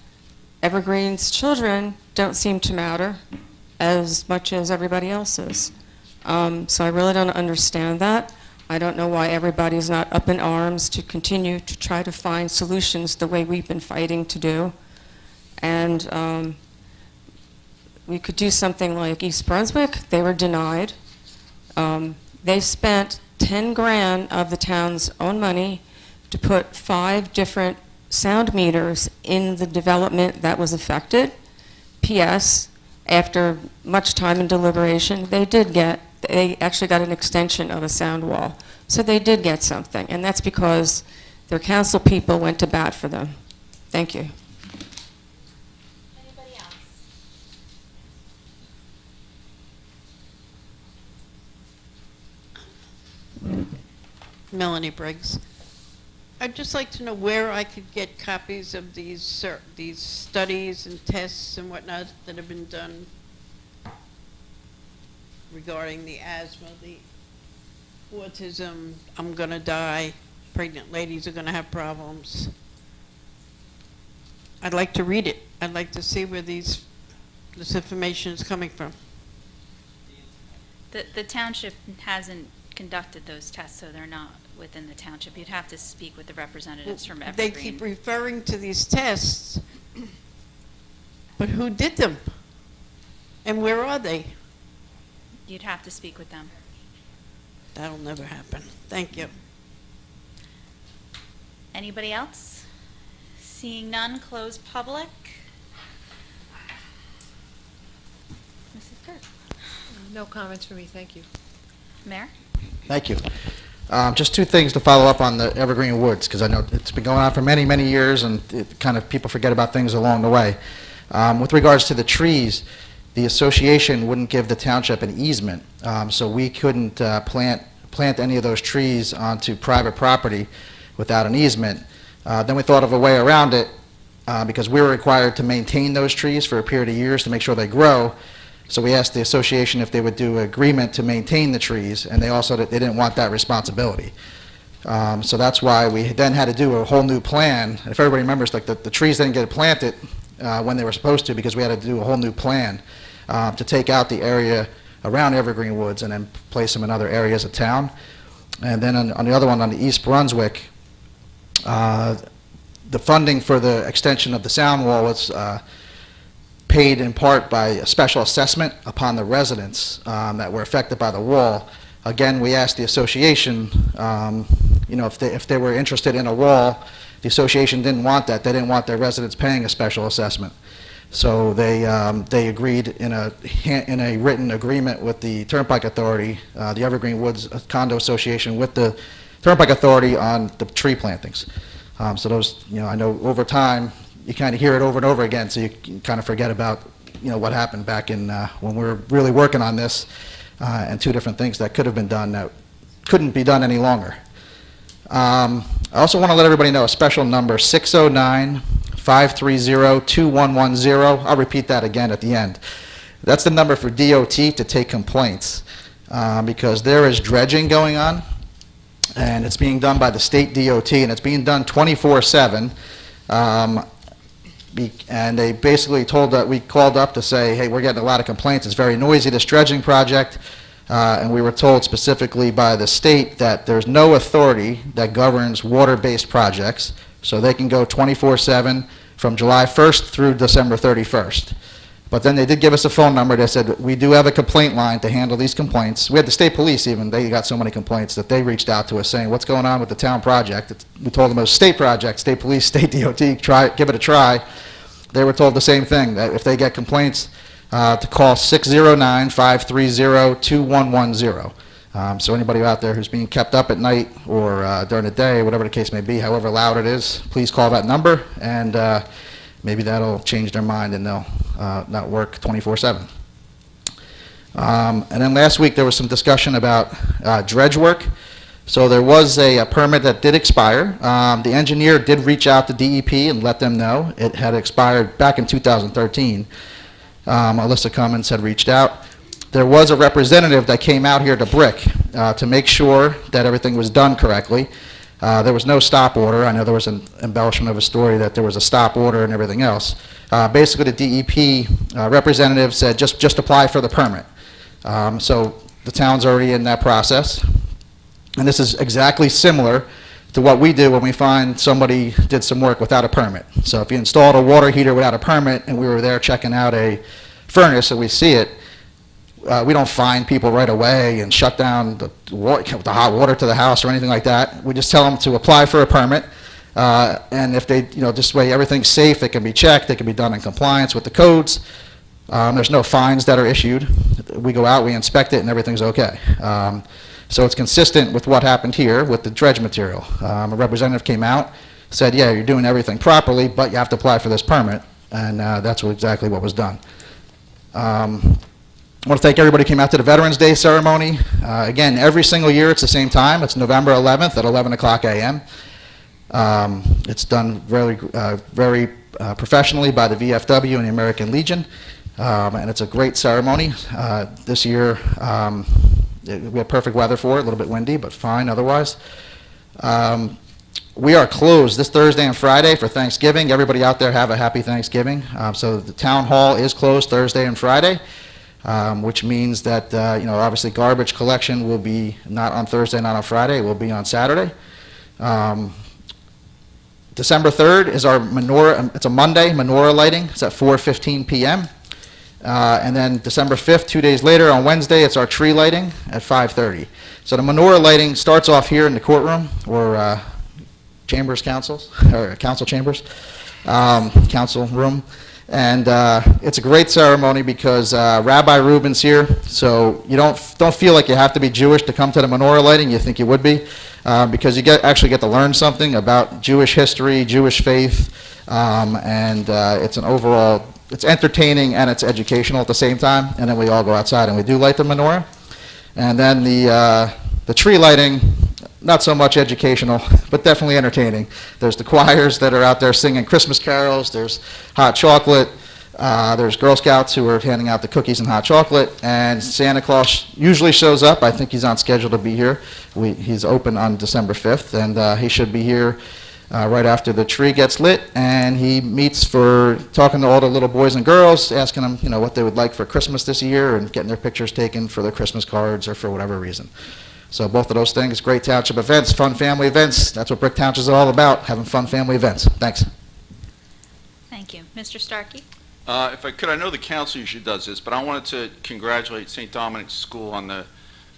Evergreen's children don't seem to matter as much as everybody else's. So I really don't understand that. I don't know why everybody's not up in arms to continue to try to find solutions the way we've been fighting to do. And we could do something like East Brunswick. They were denied. They spent 10 grand of the town's own money to put 5 different sound meters in the development that was affected. P.S. After much time and deliberation, they actually got an extension of a sound wall. So they did get something, and that's because their council people went to bat for them. Thank you. Anybody else? Melanie Briggs. I'd just like to know where I could get copies of these studies and tests and whatnot that have been done regarding the asthma, the autism, I'm going to die, pregnant ladies are going to have problems. I'd like to read it. I'd like to see where this information is coming from. The township hasn't conducted those tests, so they're not within the township. You'd have to speak with the representatives from Evergreen. They keep referring to these tests, but who did them? And where are they? You'd have to speak with them. That'll never happen. Thank you. Anybody else? Seeing none, close public. Mrs. Kurtz. No comments for me, thank you. Mayor? Thank you. Just 2 things to follow up on the Evergreen Woods, because I know it's been going on for many, many years, and people forget about things along the way. With regards to the trees, the association wouldn't give the township an easement, so we couldn't plant any of those trees onto private property without an easement. Then we thought of a way around it, because we were required to maintain those trees for a period of years to make sure they grow. So we asked the association if they would do an agreement to maintain the trees, and they didn't want that responsibility. So that's why we then had to do a whole new plan. If everybody remembers, like the trees didn't get planted when they were supposed to, because we had to do a whole new plan to take out the area around Evergreen Woods and then place them in other areas of town. And then on the other one, on the East Brunswick, the funding for the extension of the sound wall was paid in part by a special assessment upon the residents that were affected by the wall. Again, we asked the association, if they were interested in a wall. The association didn't want that. They didn't want their residents paying a special assessment. So they agreed in a written agreement with the Turnpike Authority, the Evergreen Woods Condo Association, with the Turnpike Authority on the tree plantings. So those, I know over time, you kind of hear it over and over again, so you kind of forget about, what happened back in when we were really working on this, and two different things that could have been done that couldn't be done any longer. I also want to let everybody know a special number, 609-530-2110. I'll repeat that again at the end. That's the number for DOT to take complaints, because there is dredging going on, and it's being done by the state DOT, and it's being done 24/7. And they basically told that we called up to say, hey, we're getting a lot of complaints. It's very noisy, this dredging project. And we were told specifically by the state that there's no authority that governs water-based projects, so they can go 24/7 from July 1st through December 31st. But then they did give us a phone number. They said, we do have a complaint line to handle these complaints. We had the state police even. They got so many complaints that they reached out to us saying, what's going on with the town project? We told them it was a state project, state police, state DOT, give it a try. They were told the same thing, that if they get complaints, to call 609-530-2110. So anybody out there who's being kept up at night or during the day, whatever the case may be, however loud it is, please call that number, and maybe that'll change their mind and they'll not work 24/7. And then last week there was some discussion about dredge work. So there was a permit that did expire. The engineer did reach out to DEP and let them know. It had expired back in 2013. Alyssa Cummins had reached out. There was a representative that came out here to Brick to make sure that everything was done correctly. There was no stop order. I know there was an embellishment of a story that there was a stop order and everything else. Basically, the DEP representative said just apply for the permit. So the town's already in that process. And this is exactly similar to what we do when we find somebody did some work without a permit. So if you installed a water heater without a permit and we were there checking out a furnace and we see it, we don't fine people right away and shut down the hot water to the house or anything like that. We just tell them to apply for a permit. And if they, this way everything's safe, it can be checked, it can be done in compliance with the codes. There's no fines that are issued. We go out, we inspect it, and everything's okay. So it's consistent with what happened here with the dredge material. A representative came out, said, yeah, you're doing everything properly, but you have to apply for this permit, and that's exactly what was done. I want to thank everybody who came out to the Veterans Day ceremony. Again, every single year it's the same time. It's November 11th at 11 o'clock a.m. It's done very professionally by the VFW and the American Legion, and it's a great ceremony. This year, we had perfect weather for it, a little bit windy, but fine otherwise. We are closed this Thursday and Friday for Thanksgiving. Everybody out there have a happy Thanksgiving. So the town hall is closed Thursday and Friday, which means that, obviously garbage collection will be not on Thursday, not on Friday. It will be on Saturday. December 3rd is our menorah. It's a Monday, menorah lighting. It's at 4:15 p.m. And then December 5th, 2 days later, on Wednesday, it's our tree lighting at 5:30. So the menorah lighting starts off here in the courtroom, or chambers, councils, or council chambers, council room. And it's a great ceremony because Rabbi Rubin's here, so you don't feel like you have to be Jewish to come to the menorah lighting. You think you would be, because you actually get to learn something about Jewish history, Jewish faith, and it's an overall. It's entertaining and it's educational at the same time, and then we all go outside and we do light the menorah. And then the tree lighting, not so much educational, but definitely entertaining. There's the choirs that are out there singing Christmas carols, there's hot chocolate, there's Girl Scouts who are handing out the cookies and hot chocolate, and Santa Claus usually shows up. I think he's on schedule to be here. He's open on December 5th, and he should be here right after the tree gets lit, and he meets for talking to all the little boys and girls, asking them, what they would like for Christmas this year, and getting their pictures taken for their Christmas cards or for whatever reason. So both of those things, great township events, fun family events. That's what Brick Township is all about, having fun family events. Thanks. Thank you. Mr. Starkey? If I could, I know the council usually does this, but I wanted to congratulate St. Dominics School on the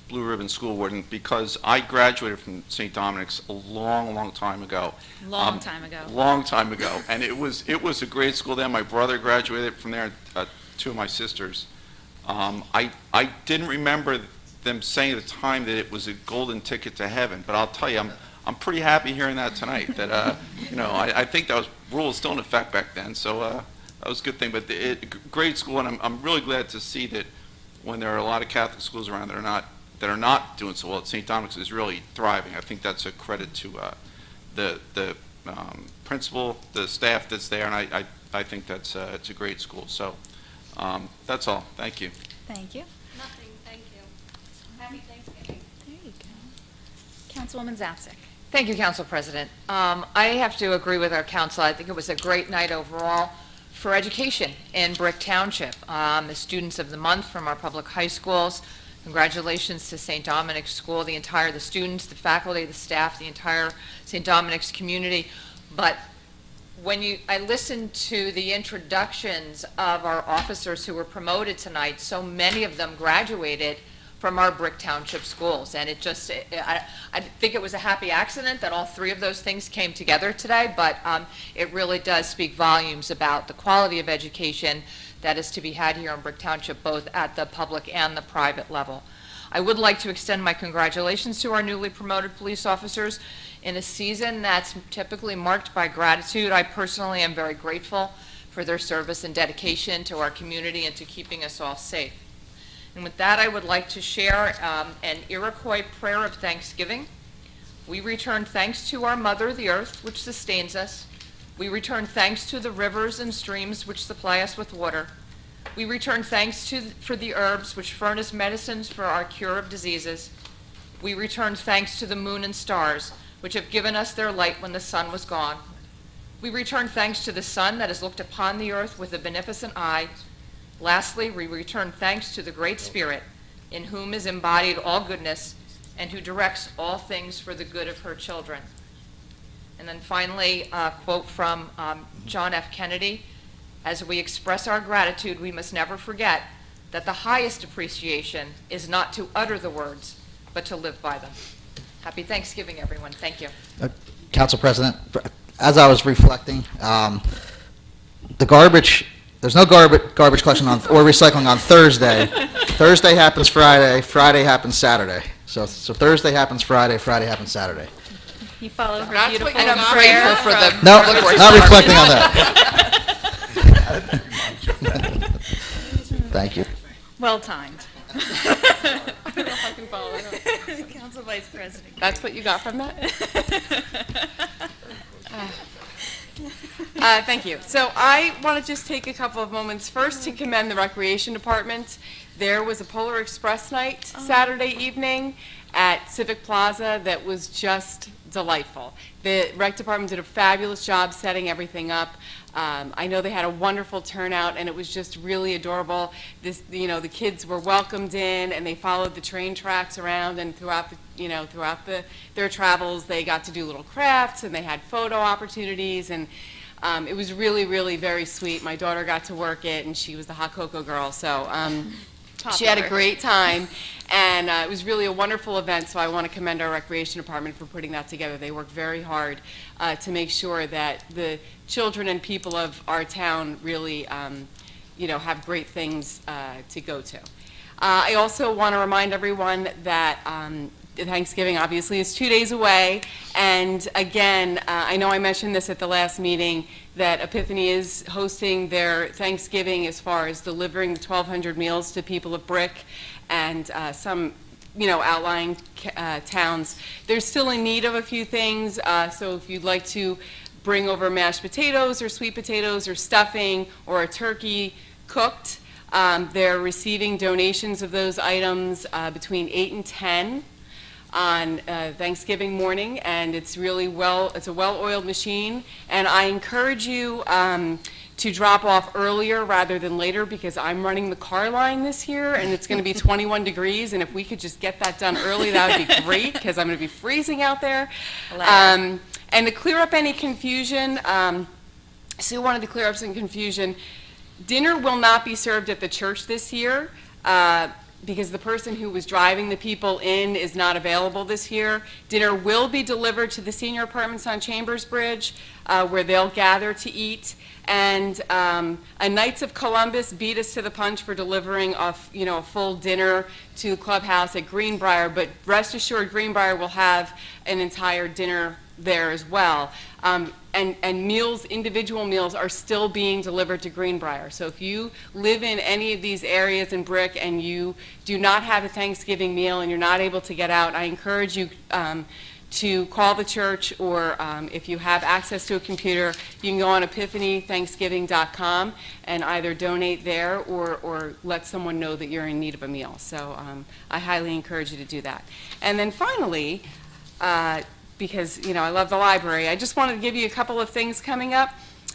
Blue Ribbon School Award, and because I graduated from St. Dominics a long, long time ago. Long time ago. Long time ago, and it was a great school then. My brother graduated from there, two of my sisters. I didn't remember them saying at the time that it was a golden ticket to heaven, but I'll tell you, I'm pretty happy hearing that tonight. That I think that rule was still in effect back then, so that was a good thing. But great school, and I'm really glad to see that when there are a lot of Catholic schools around that are not doing so well, St. Dominics is really thriving. I think that's a credit to the principal, the staff that's there, and I think it's a great school. So that's all. Thank you. Thank you. Nothing, thank you. Happy Thanksgiving. There you go. Councilwoman Zapsik? Thank you, Council President. I have to agree with our council. I think it was a great night overall for education in Brick Township. The students of the month from our public high schools. Congratulations to St. Dominics School, the students, the faculty, the staff, the entire St. Dominics community. But when I listened to the introductions of our officers who were promoted tonight, so many of them graduated from our Brick Township schools. And I think it was a happy accident that all three of those things came together today, but it really does speak volumes about the quality of education that is to be had here in Brick Township, both at the public and the private level. I would like to extend my congratulations to our newly promoted police officers in a season that's typically marked by gratitude. I personally am very grateful for their service and dedication to our community and to keeping us all safe. And with that, I would like to share an Iroquois prayer of thanksgiving. We return thanks to our Mother, the Earth, which sustains us. We return thanks to the rivers and streams which supply us with water. We return thanks for the herbs which furnish medicines for our cure of diseases. We return thanks to the moon and stars which have given us their light when the sun was gone. We return thanks to the sun that has looked upon the earth with a beneficent eye. Lastly, we return thanks to the Great Spirit, in whom is embodied all goodness and who directs all things for the good of her children. And then finally, a quote from John F. Kennedy: as we express our gratitude, we must never forget that the highest appreciation is not to utter the words, but to live by them. Happy Thanksgiving, everyone. Thank you. Council President, as I was reflecting, the garbage, there's no garbage collection or recycling on Thursday. Thursday happens Friday, Friday happens Saturday. So Thursday happens Friday, Friday happens Saturday. You follow her That's beautiful what you got prayer. Grateful for the No, public works not reflecting on department. that. Thank you. Well timed. I don't know if I can follow that up. Council Vice President. That's what you got from that? Thank you. So I want to just take a couple of moments first to commend the Recreation Department. There was a Polar Express night Saturday evening at Civic Plaza that was just delightful. The Rec Department did a fabulous job setting everything up. I know they had a wonderful turnout, and it was just really adorable. The kids were welcomed in, and they followed the train tracks around, and throughout their travels, they got to do little crafts, and they had photo opportunities, and it was really, really very sweet. My daughter got to work it, and she was the hot cocoa girl, so she had a great time, and it was really a wonderful event, so I want to commend our Recreation Department for putting that together. They worked very hard to make sure that the children and people of our town really, have great things to go to. I also want to remind everyone that Thanksgiving obviously is 2 days away, and again, I know I mentioned this at the last meeting, that Epiphany is hosting their Thanksgiving as far as delivering the 1,200 meals to people of Brick and some outlying towns. They're still in need of a few things, so if you'd like to bring over mashed potatoes or sweet potatoes or stuffing or a turkey cooked, they're receiving donations of those items between 8 and 10. on Thanksgiving morning, and it's really it's a well-oiled machine, and I encourage you to drop off earlier rather than later, because I'm running the car line this year, and it's going to be 21 degrees, and if we could just get that done early, that would be great, because I'm going to be freezing out there. And to clear up any confusion, Sue wanted to clear up some confusion. Dinner will not be served at the church this year, because the person who was driving the people in is not available this year. Dinner will be delivered to the senior apartments on Chambers Bridge, where they'll gather to eat. And a Knights of Columbus beat us to the punch for delivering a full dinner to Clubhouse at Greenbrier, but rest assured Greenbrier will have an entire dinner there as well. And meals, individual meals, are still being delivered to Greenbrier. So if you live in any of these areas in Brick and you do not have a Thanksgiving meal and you're not able to get out, I encourage you to call the church, or if you have access to a computer, you can go on epiphanythanksgiving.com and either donate there or let someone know that you're in need of a meal. So I highly encourage you to do that. And then finally, because I love the library, I just wanted to give you a couple of things coming up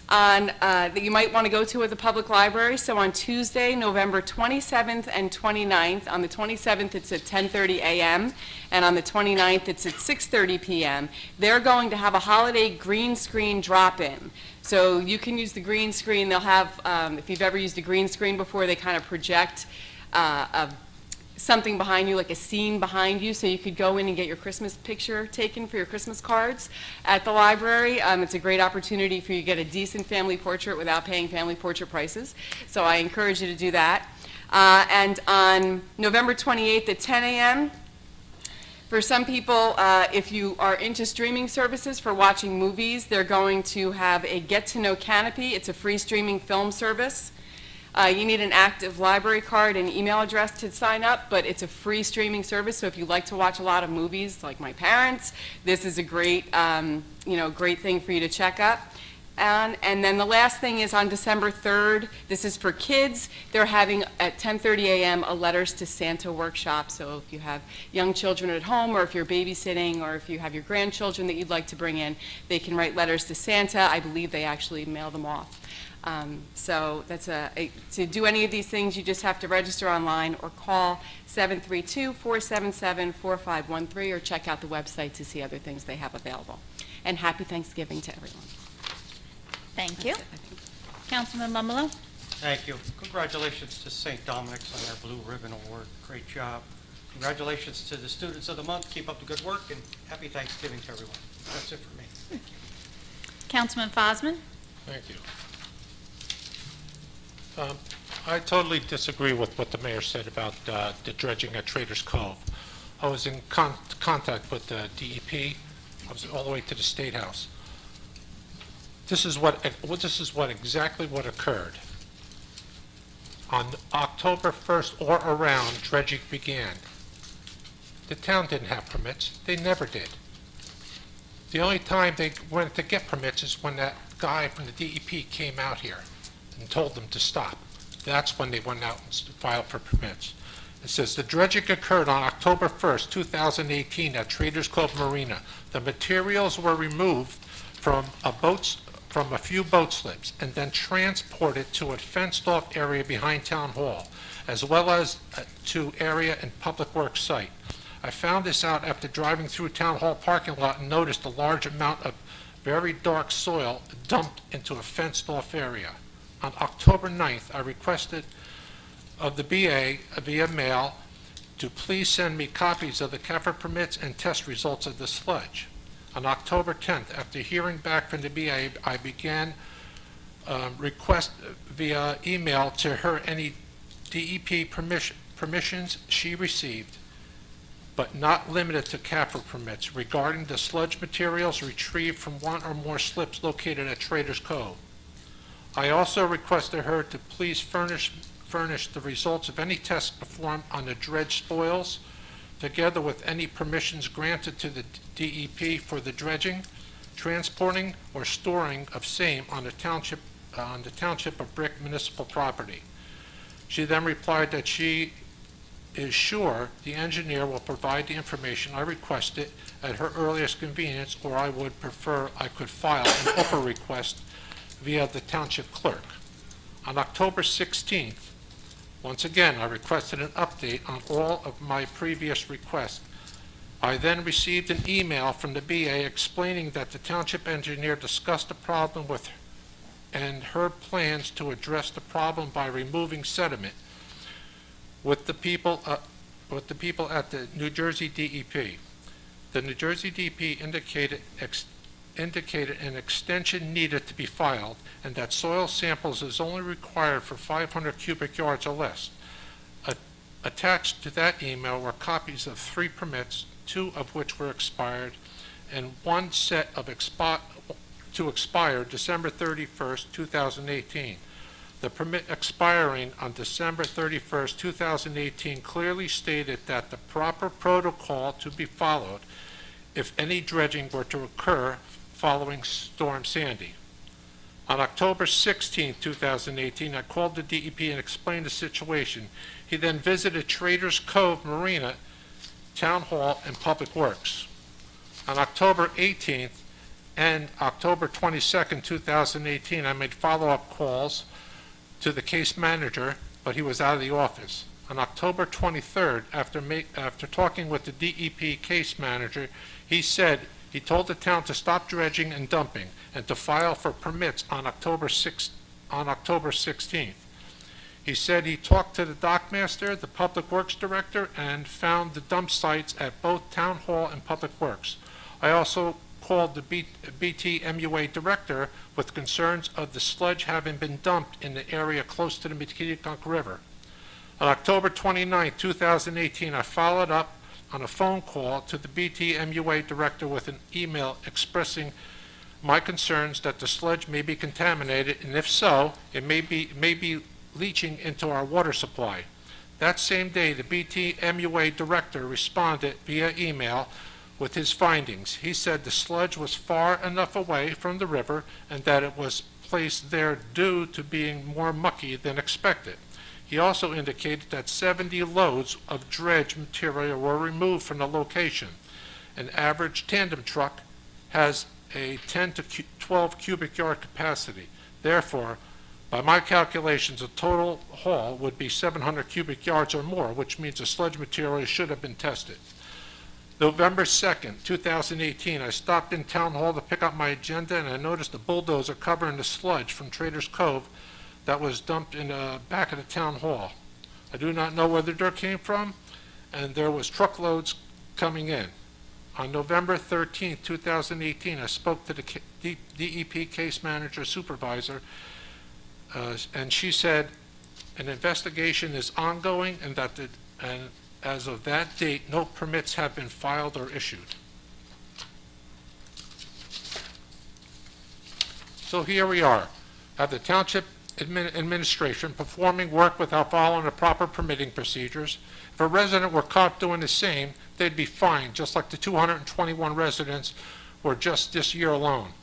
that you might want to go to at the public library. So on Tuesday, November 27th and 29th, on the 27th it's at 10:30 a.m. and on the 29th it's at 6:30 p.m. They're going to have a holiday green screen drop-in. So you can use the green screen. They'll have, if you've ever used a green screen before, they kind of project something behind you, like a scene behind you, so you could go in and get your Christmas picture taken for your Christmas cards at the library. It's a great opportunity for you to get a decent family portrait without paying family portrait prices. So I encourage you to do that. And on November 28th at 10 a.m., for some people, if you are into streaming services for watching movies, they're going to have a Get to Know Canopy. It's a free streaming film service. You need an active library card and email address to sign up, but it's a free streaming service, so if you like to watch a lot of movies, like my parents, this is a great, great thing for you to check up. And then the last thing is on December 3rd, this is for kids. They're having at 10:30 a.m. a Letters to Santa workshop, so if you have young children at home, or if you're babysitting, or if you have your grandchildren that you'd like to bring in, they can write letters to Santa. I believe they actually mail them off. So that's to do any of these things, you just have to register online or call 732-477-4513 or check out the website to see other things they have available. And happy Thanksgiving to everyone. Thank you. Councilman Mumolo? Thank you. Congratulations to St. Dominics on their Blue Ribbon Award. Great job. Congratulations to the students of the month. Keep up the good work, and happy Thanksgiving to everyone. That's it for me. Thank you. Councilman Fosman? Thank you. I totally disagree with what the mayor said about the dredging at Traders Cove. I was in contact with the DEP. I was all the way to the State House. This is exactly what occurred. On October 1st or around, dredging began. The town didn't have permits. They never did. The only time they went to get permits is when that guy from the DEP came out here and told them to stop. That's when they went out and filed for permits. It says, the dredging occurred on October 1st, 2018 at Traders Cove Marina. The materials were removed from a few boat slips and then transported to a fenced-off area behind Town Hall, as well as to area and Public Works site. I found this out after driving through Town Hall parking lot and noticed a large amount of very dark soil dumped into a fenced-off area. On October 9th, I requested of the BA via mail to please send me copies of the CAFR permits and test results of the sludge. On October 10th, after hearing back from the BA, I began request via email to her any DEP permissions she received, but not limited to CAFR permits regarding the sludge materials retrieved from one or more slips located at Traders Cove. I also requested her to please furnish the results of any tests performed on the dredge spoils, together with any permissions granted to the DEP for the dredging, transporting, or storing of same on the township of Brick municipal property. She then replied that she is sure the engineer will provide the information I requested at her earliest convenience, or I would prefer I could file an OPA request via the township clerk. On October 16th, once again, I requested an update on all of my previous requests. I then received an email from the BA explaining that the township engineer discussed the problem with and her plans to address the problem by removing sediment with the people at the New Jersey DEP. The New Jersey DEP indicated an extension needed to be filed, and that soil samples is only required for 500 cubic yards or less. Attached to that email were copies of 3 permits, 2 of which were expired, and 1 set of to expire December 31st, 2018. The permit expiring on December 31st, 2018 clearly stated that the proper protocol to be followed if any dredging were to occur following Storm Sandy. On October 16, 2018, I called the DEP and explained the situation. He then visited Traders Cove Marina, Town Hall, and Public Works. On October 18th and October 22nd, 2018, I made follow-up calls to the case manager, but he was out of the office. On October 23rd, after talking with the DEP case manager, he said he told the town to stop dredging and dumping and to file for permits on October 16th. He said he talked to the dockmaster, the public works director, and found the dump sites at both Town Hall and Public Works. I also called the BT MUA director with concerns of the sludge having been dumped in the area close to the Mequinenc River. On October 29, 2018, I followed up on a phone call to the BT MUA director with an email expressing my concerns that the sludge may be contaminated, and if so, it may be leaching into our water supply. That same day, the BT MUA director responded via email with his findings. He said the sludge was far enough away from the river and that it was placed there due to being more mucky than expected. He also indicated that 70 loads of dredge material were removed from the location. An average tandem truck has a 10 to 12 cubic yard capacity. Therefore, by my calculations, a total haul would be 700 cubic yards or more, which means the sludge material should have been tested. November 2nd, 2018, I stopped in Town Hall to pick up my agenda, and I noticed a bulldozer covering the sludge from Traders Cove that was dumped in the back of the Town Hall. I do not know where the dirt came from, and there was truckloads coming in. On November 13th, 2018, I spoke to the DEP case manager supervisor, and she said an investigation is ongoing and that as of that date, no permits have been filed or issued. So here we are, at the Township Administration performing work without following the proper permitting procedures. If a resident were caught doing the same, they'd be fined, just like the 221 residents were just this year alone.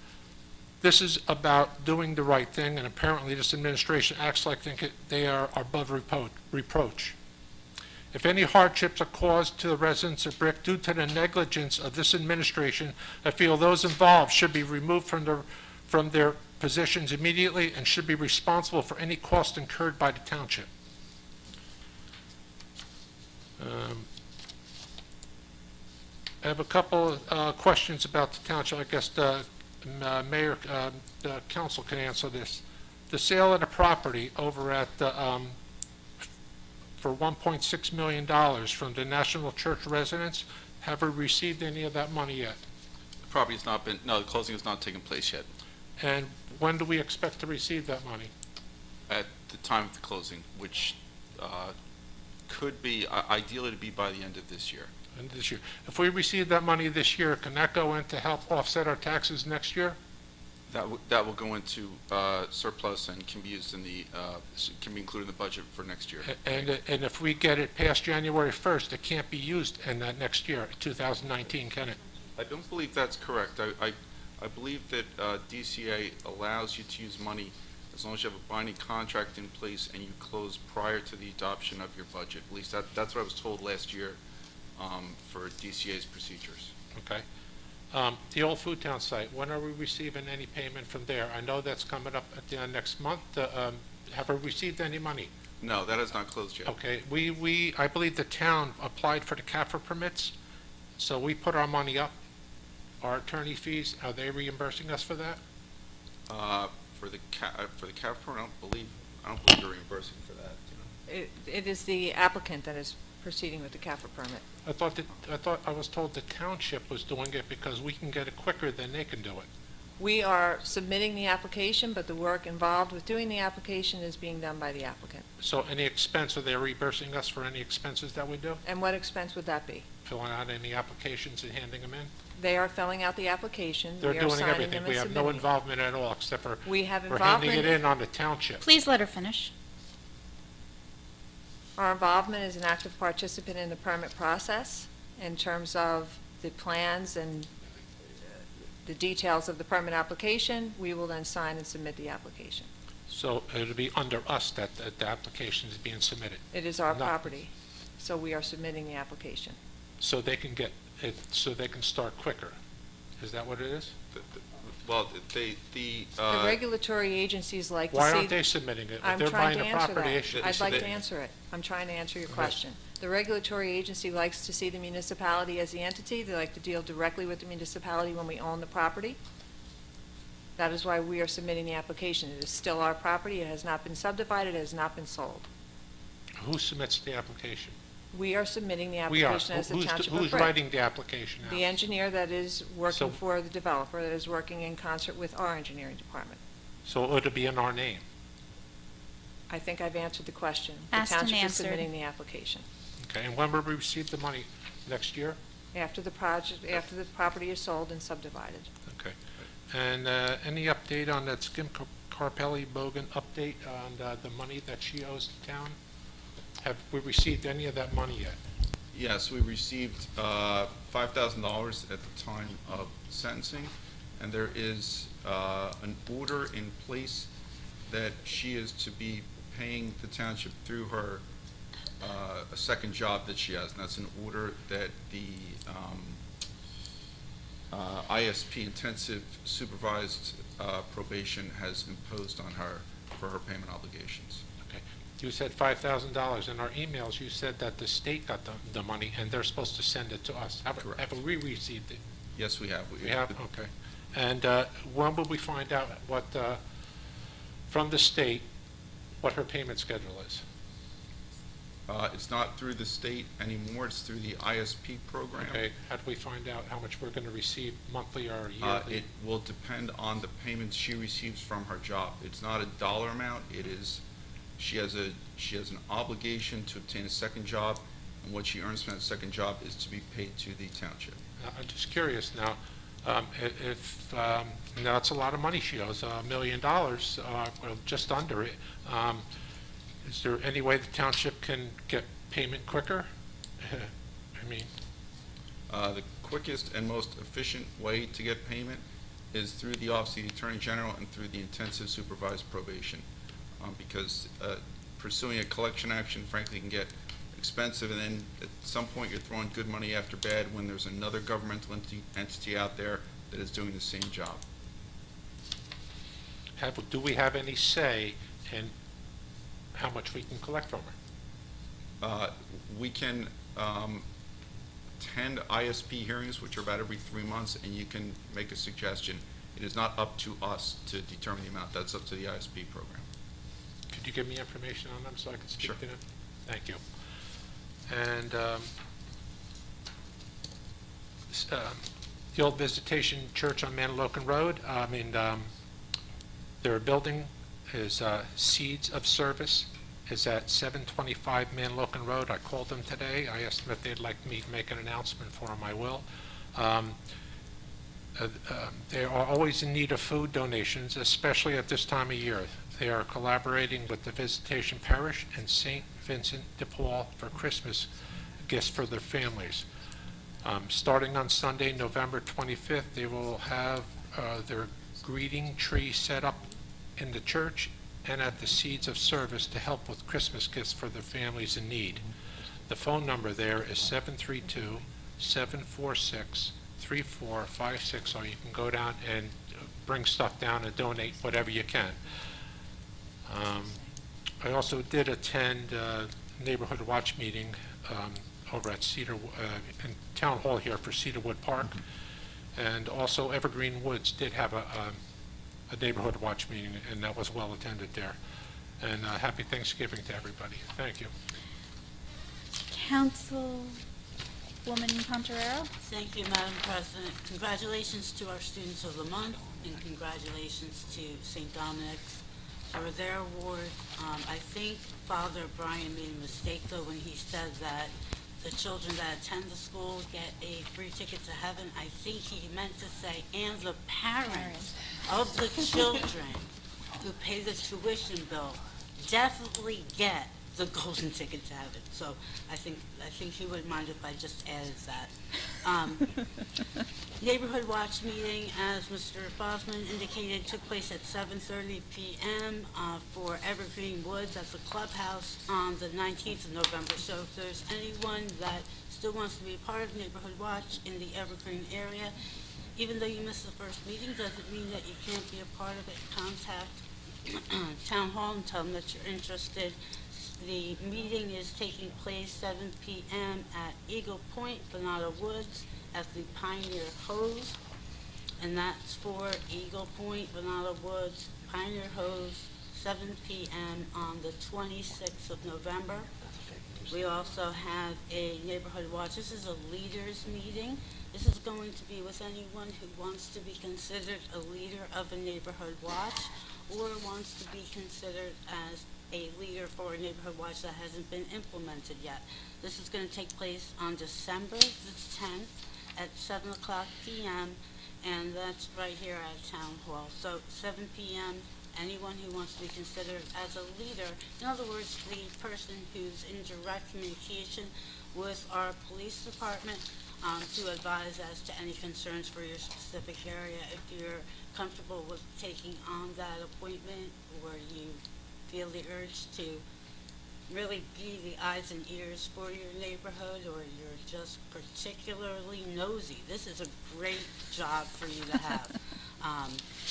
This is about doing the right thing, and apparently this administration acts like they are above reproach. If any hardships are caused to the residents of Brick due to the negligence of this administration, I feel those involved should be removed from their positions immediately and should be responsible for any cost incurred by the township. I have a couple of questions about the township. I guess the mayor, the council can answer this. The sale of the property over at for $1.6 million from the National Church residents, have we received any of that money yet? The property has not been, no, the closing has not taken place yet. And when do we expect to receive that money? At the time of the closing, which could be, ideally to be by the end of this year. End of this year. If we receive that money this year, can that go in to help offset our taxes next year? That will go into surplus and can be used in the, can be included in the budget for next year. And if we get it past January 1st, it can't be used in that next year, 2019, can it? I don't believe that's correct. I believe that DCA allows you to use money as long as you have a binding contract in place and you close prior to the adoption of your budget. At least that's what I was told last year for DCA's procedures. Okay. The old Food Town site, when are we receiving any payment from there? I know that's coming up at the end of next month. Have we received any money? No, that has not closed yet. Okay, I believe the town applied for the CAFR permits, so we put our money up. Our attorney fees, are they reimbursing us for that? For the CAF permit, I don't believe they're reimbursing for that. You know. It is the applicant that is proceeding with the CAFR permit. I was told the township was doing it because we can get it quicker than they can do it. We are submitting the application, but the work involved with doing the application is being done by the applicant. So any expense, are they reimbursing us for any expenses that we do? And what expense would that be? Filling out any applications and handing them in? They are filling out the application. They're We are doing signing everything. them We and have no submitting it. involvement at all, except for We have we're handing it involvement. in on the township. Please let her finish. Our involvement is an active participant in the permit process in terms of the plans and the details of the permit application. We will then sign and submit the application. So it'll be under us that the application is being submitted. It is our Not- property, so we are submitting the application. So they can get it, so they can start quicker. Is that what it is? Well, The regulatory agencies like to see... Why aren't they submitting it? If I'm they're trying buying to a answer property, they that. should- I'd like they- to answer it. I'm trying to answer your Okay. question. The regulatory agency likes to see the municipality as the entity. They like to deal directly with the municipality when we own the property. That is why we are submitting the application. It is still our property. It has not been subdivided. It has not been sold. Who submits the application? We are submitting the We are. application as the Who's- Township of Who's Brick. writing the application now? The engineer that is working So- for the developer, that is working in concert with our engineering department. So it'll be in our name. I think I've answered the question. Asked The and township is answered. submitting the application. Okay, and when will we receive the money? Next year? After the project, after the property is sold and subdivided. Okay. And any update on that Skim Carpelli Bogan update on the money that she owes the town? Have we received any of that money yet? Yes, we received $5,000 at the time of sentencing, and there is an order in place that she is to be paying the township through her a second job that she has, and that's an order that the ISP, Intensive Supervised Probation, has imposed on her for her payment obligations. Okay. You said $5,000. In our emails, you said that the state got the money, and they're supposed to send it to us. Have we received it? Yes, we have. We have? Okay. And when will we find out what, from the state, what her payment schedule is? It's not through the state anymore, it's through the ISP program. Okay, how do we find out how much we're going to receive monthly or yearly? It will depend on the payments she receives from her job. It's not a dollar amount, it is, she has an obligation to obtain a second job, and what she earns from that second job is to be paid to the township. I'm just curious now, if, now it's a lot of money she owes, $1 million, well, just under it. Is there any way the township can get payment quicker? I mean, The quickest and most efficient way to get payment is through the Office of the Attorney General and through the Intensive Supervised Probation, because pursuing a collection action frankly can get expensive, and then at some point you're throwing good money after bad when there's another governmental entity out there that is doing the same job. do we have any say in how much we can collect from her? We can attend ISP hearings, which are about every 3 months, and you can make a suggestion. It is not up to us to determine the amount. That's up to the ISP program. Could you give me information on them so I can speak Sure. to them? Thank you. And the old Visitation Church on Manalocan Road, their building is Seeds of Service, is at 725 Manalocan Road. I called them today. I asked them if they'd like me to make an announcement for them. I will. They are always in need of food donations, especially at this time of year. They are collaborating with the Visitation Parish and St. Vincent de Paul for Christmas gifts for their families. Starting on Sunday, November 25th, they will have their greeting tree set up in the church and at the Seeds of Service to help with Christmas gifts for the families in need. The phone number there is 732-746-3456, or you can go down and bring stuff down and donate whatever you can. I also did attend a neighborhood watch meeting over at in Town Hall here for Cedarwood Park, and also Evergreen Woods did have a neighborhood watch meeting, and that was well attended there. And happy Thanksgiving to everybody. Thank you. Councilwoman Pontorero? Thank you, Madam President. Congratulations to our Students of the Month, and congratulations to St. Dominics for their award. I think Father Brian made a mistake, though, when he said that the children that attend the school get a free ticket to heaven. I think he meant to say, and the parents of the children who pay the tuition bill definitely get the golden ticket to heaven. So I think he wouldn't mind if I just added that. Neighborhood Watch meeting, as Mr. Bosman indicated, took place at 7:30 p.m. For Evergreen Woods at the clubhouse on the 19th of November. So if there's anyone that still wants to be a part of Neighborhood Watch in the Evergreen area, even though you missed the first meeting, doesn't mean that you can't be a part of it. Contact Town Hall and tell them that you're interested. The meeting is taking place 7 p.m. at Eagle Point, Venata Woods, at the Pioneer Hose. And that's for Eagle Point, Venata Woods, Pioneer Hose, 7 p.m. on the 26th of November. We also have a Neighborhood Watch. This is a leaders meeting. This is going to be with anyone who wants to be considered a leader of a Neighborhood Watch or wants to be considered as a leader for a Neighborhood Watch that hasn't been implemented yet. This is going to take place on December the 10th at 7 o'clock p.m., and that's right here at Town Hall. So 7 p.m., anyone who wants to be considered as a leader, in other words, the person who's in direct communication with our police department to advise as to any concerns for your specific area. If you're comfortable with taking on that appointment, or you feel the urge to really be the eyes and ears for your neighborhood, or you're just particularly nosy, this is a great job for you to have.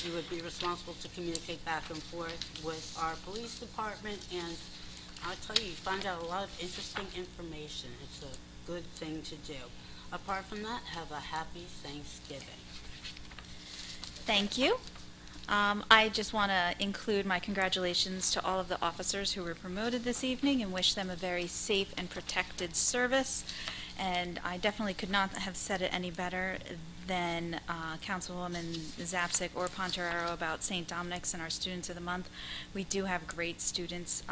You would be responsible to communicate back and forth with our police department, and I'll tell you, you find out a lot of interesting information. It's a good thing to do. Apart from that, have a happy Thanksgiving. Thank you. I just want to include my congratulations to all of the officers who were promoted this evening and wish them a very safe and protected service. And I definitely could not have said it any better than Councilwoman Zapsik or Pontorero about St. Dominics and our Students of the Month. We do have great students,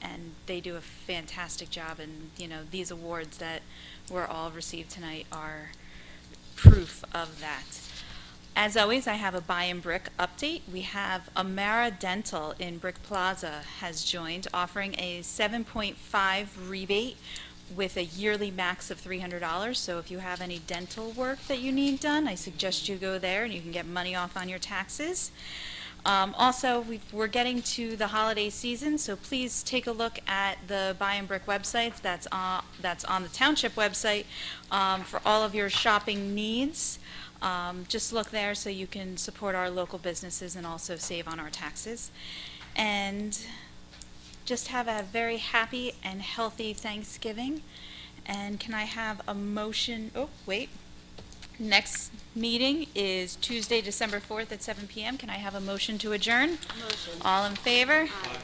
and they do a fantastic job. And, you know, these awards that we're all received tonight are proof of that. As always, I have a Buy in Brick update. We have Amara Dental in Brick Plaza has joined, offering a 7.5 rebate with a yearly max of $300. So if you have any dental work that you need done, I suggest you go there and you can get money off on your taxes. Also, we're getting to the holiday season, so please take a look at the Buy in Brick websites. That's on the township website for all of your shopping needs. Just look there so you can support our local businesses and also save on our taxes. And just have a very happy and healthy Thanksgiving. And can I have a motion? Oh, wait. Next meeting is Tuesday, December 4th at 7 p.m. Can I have a motion to adjourn? Motion. All in favor? Aye.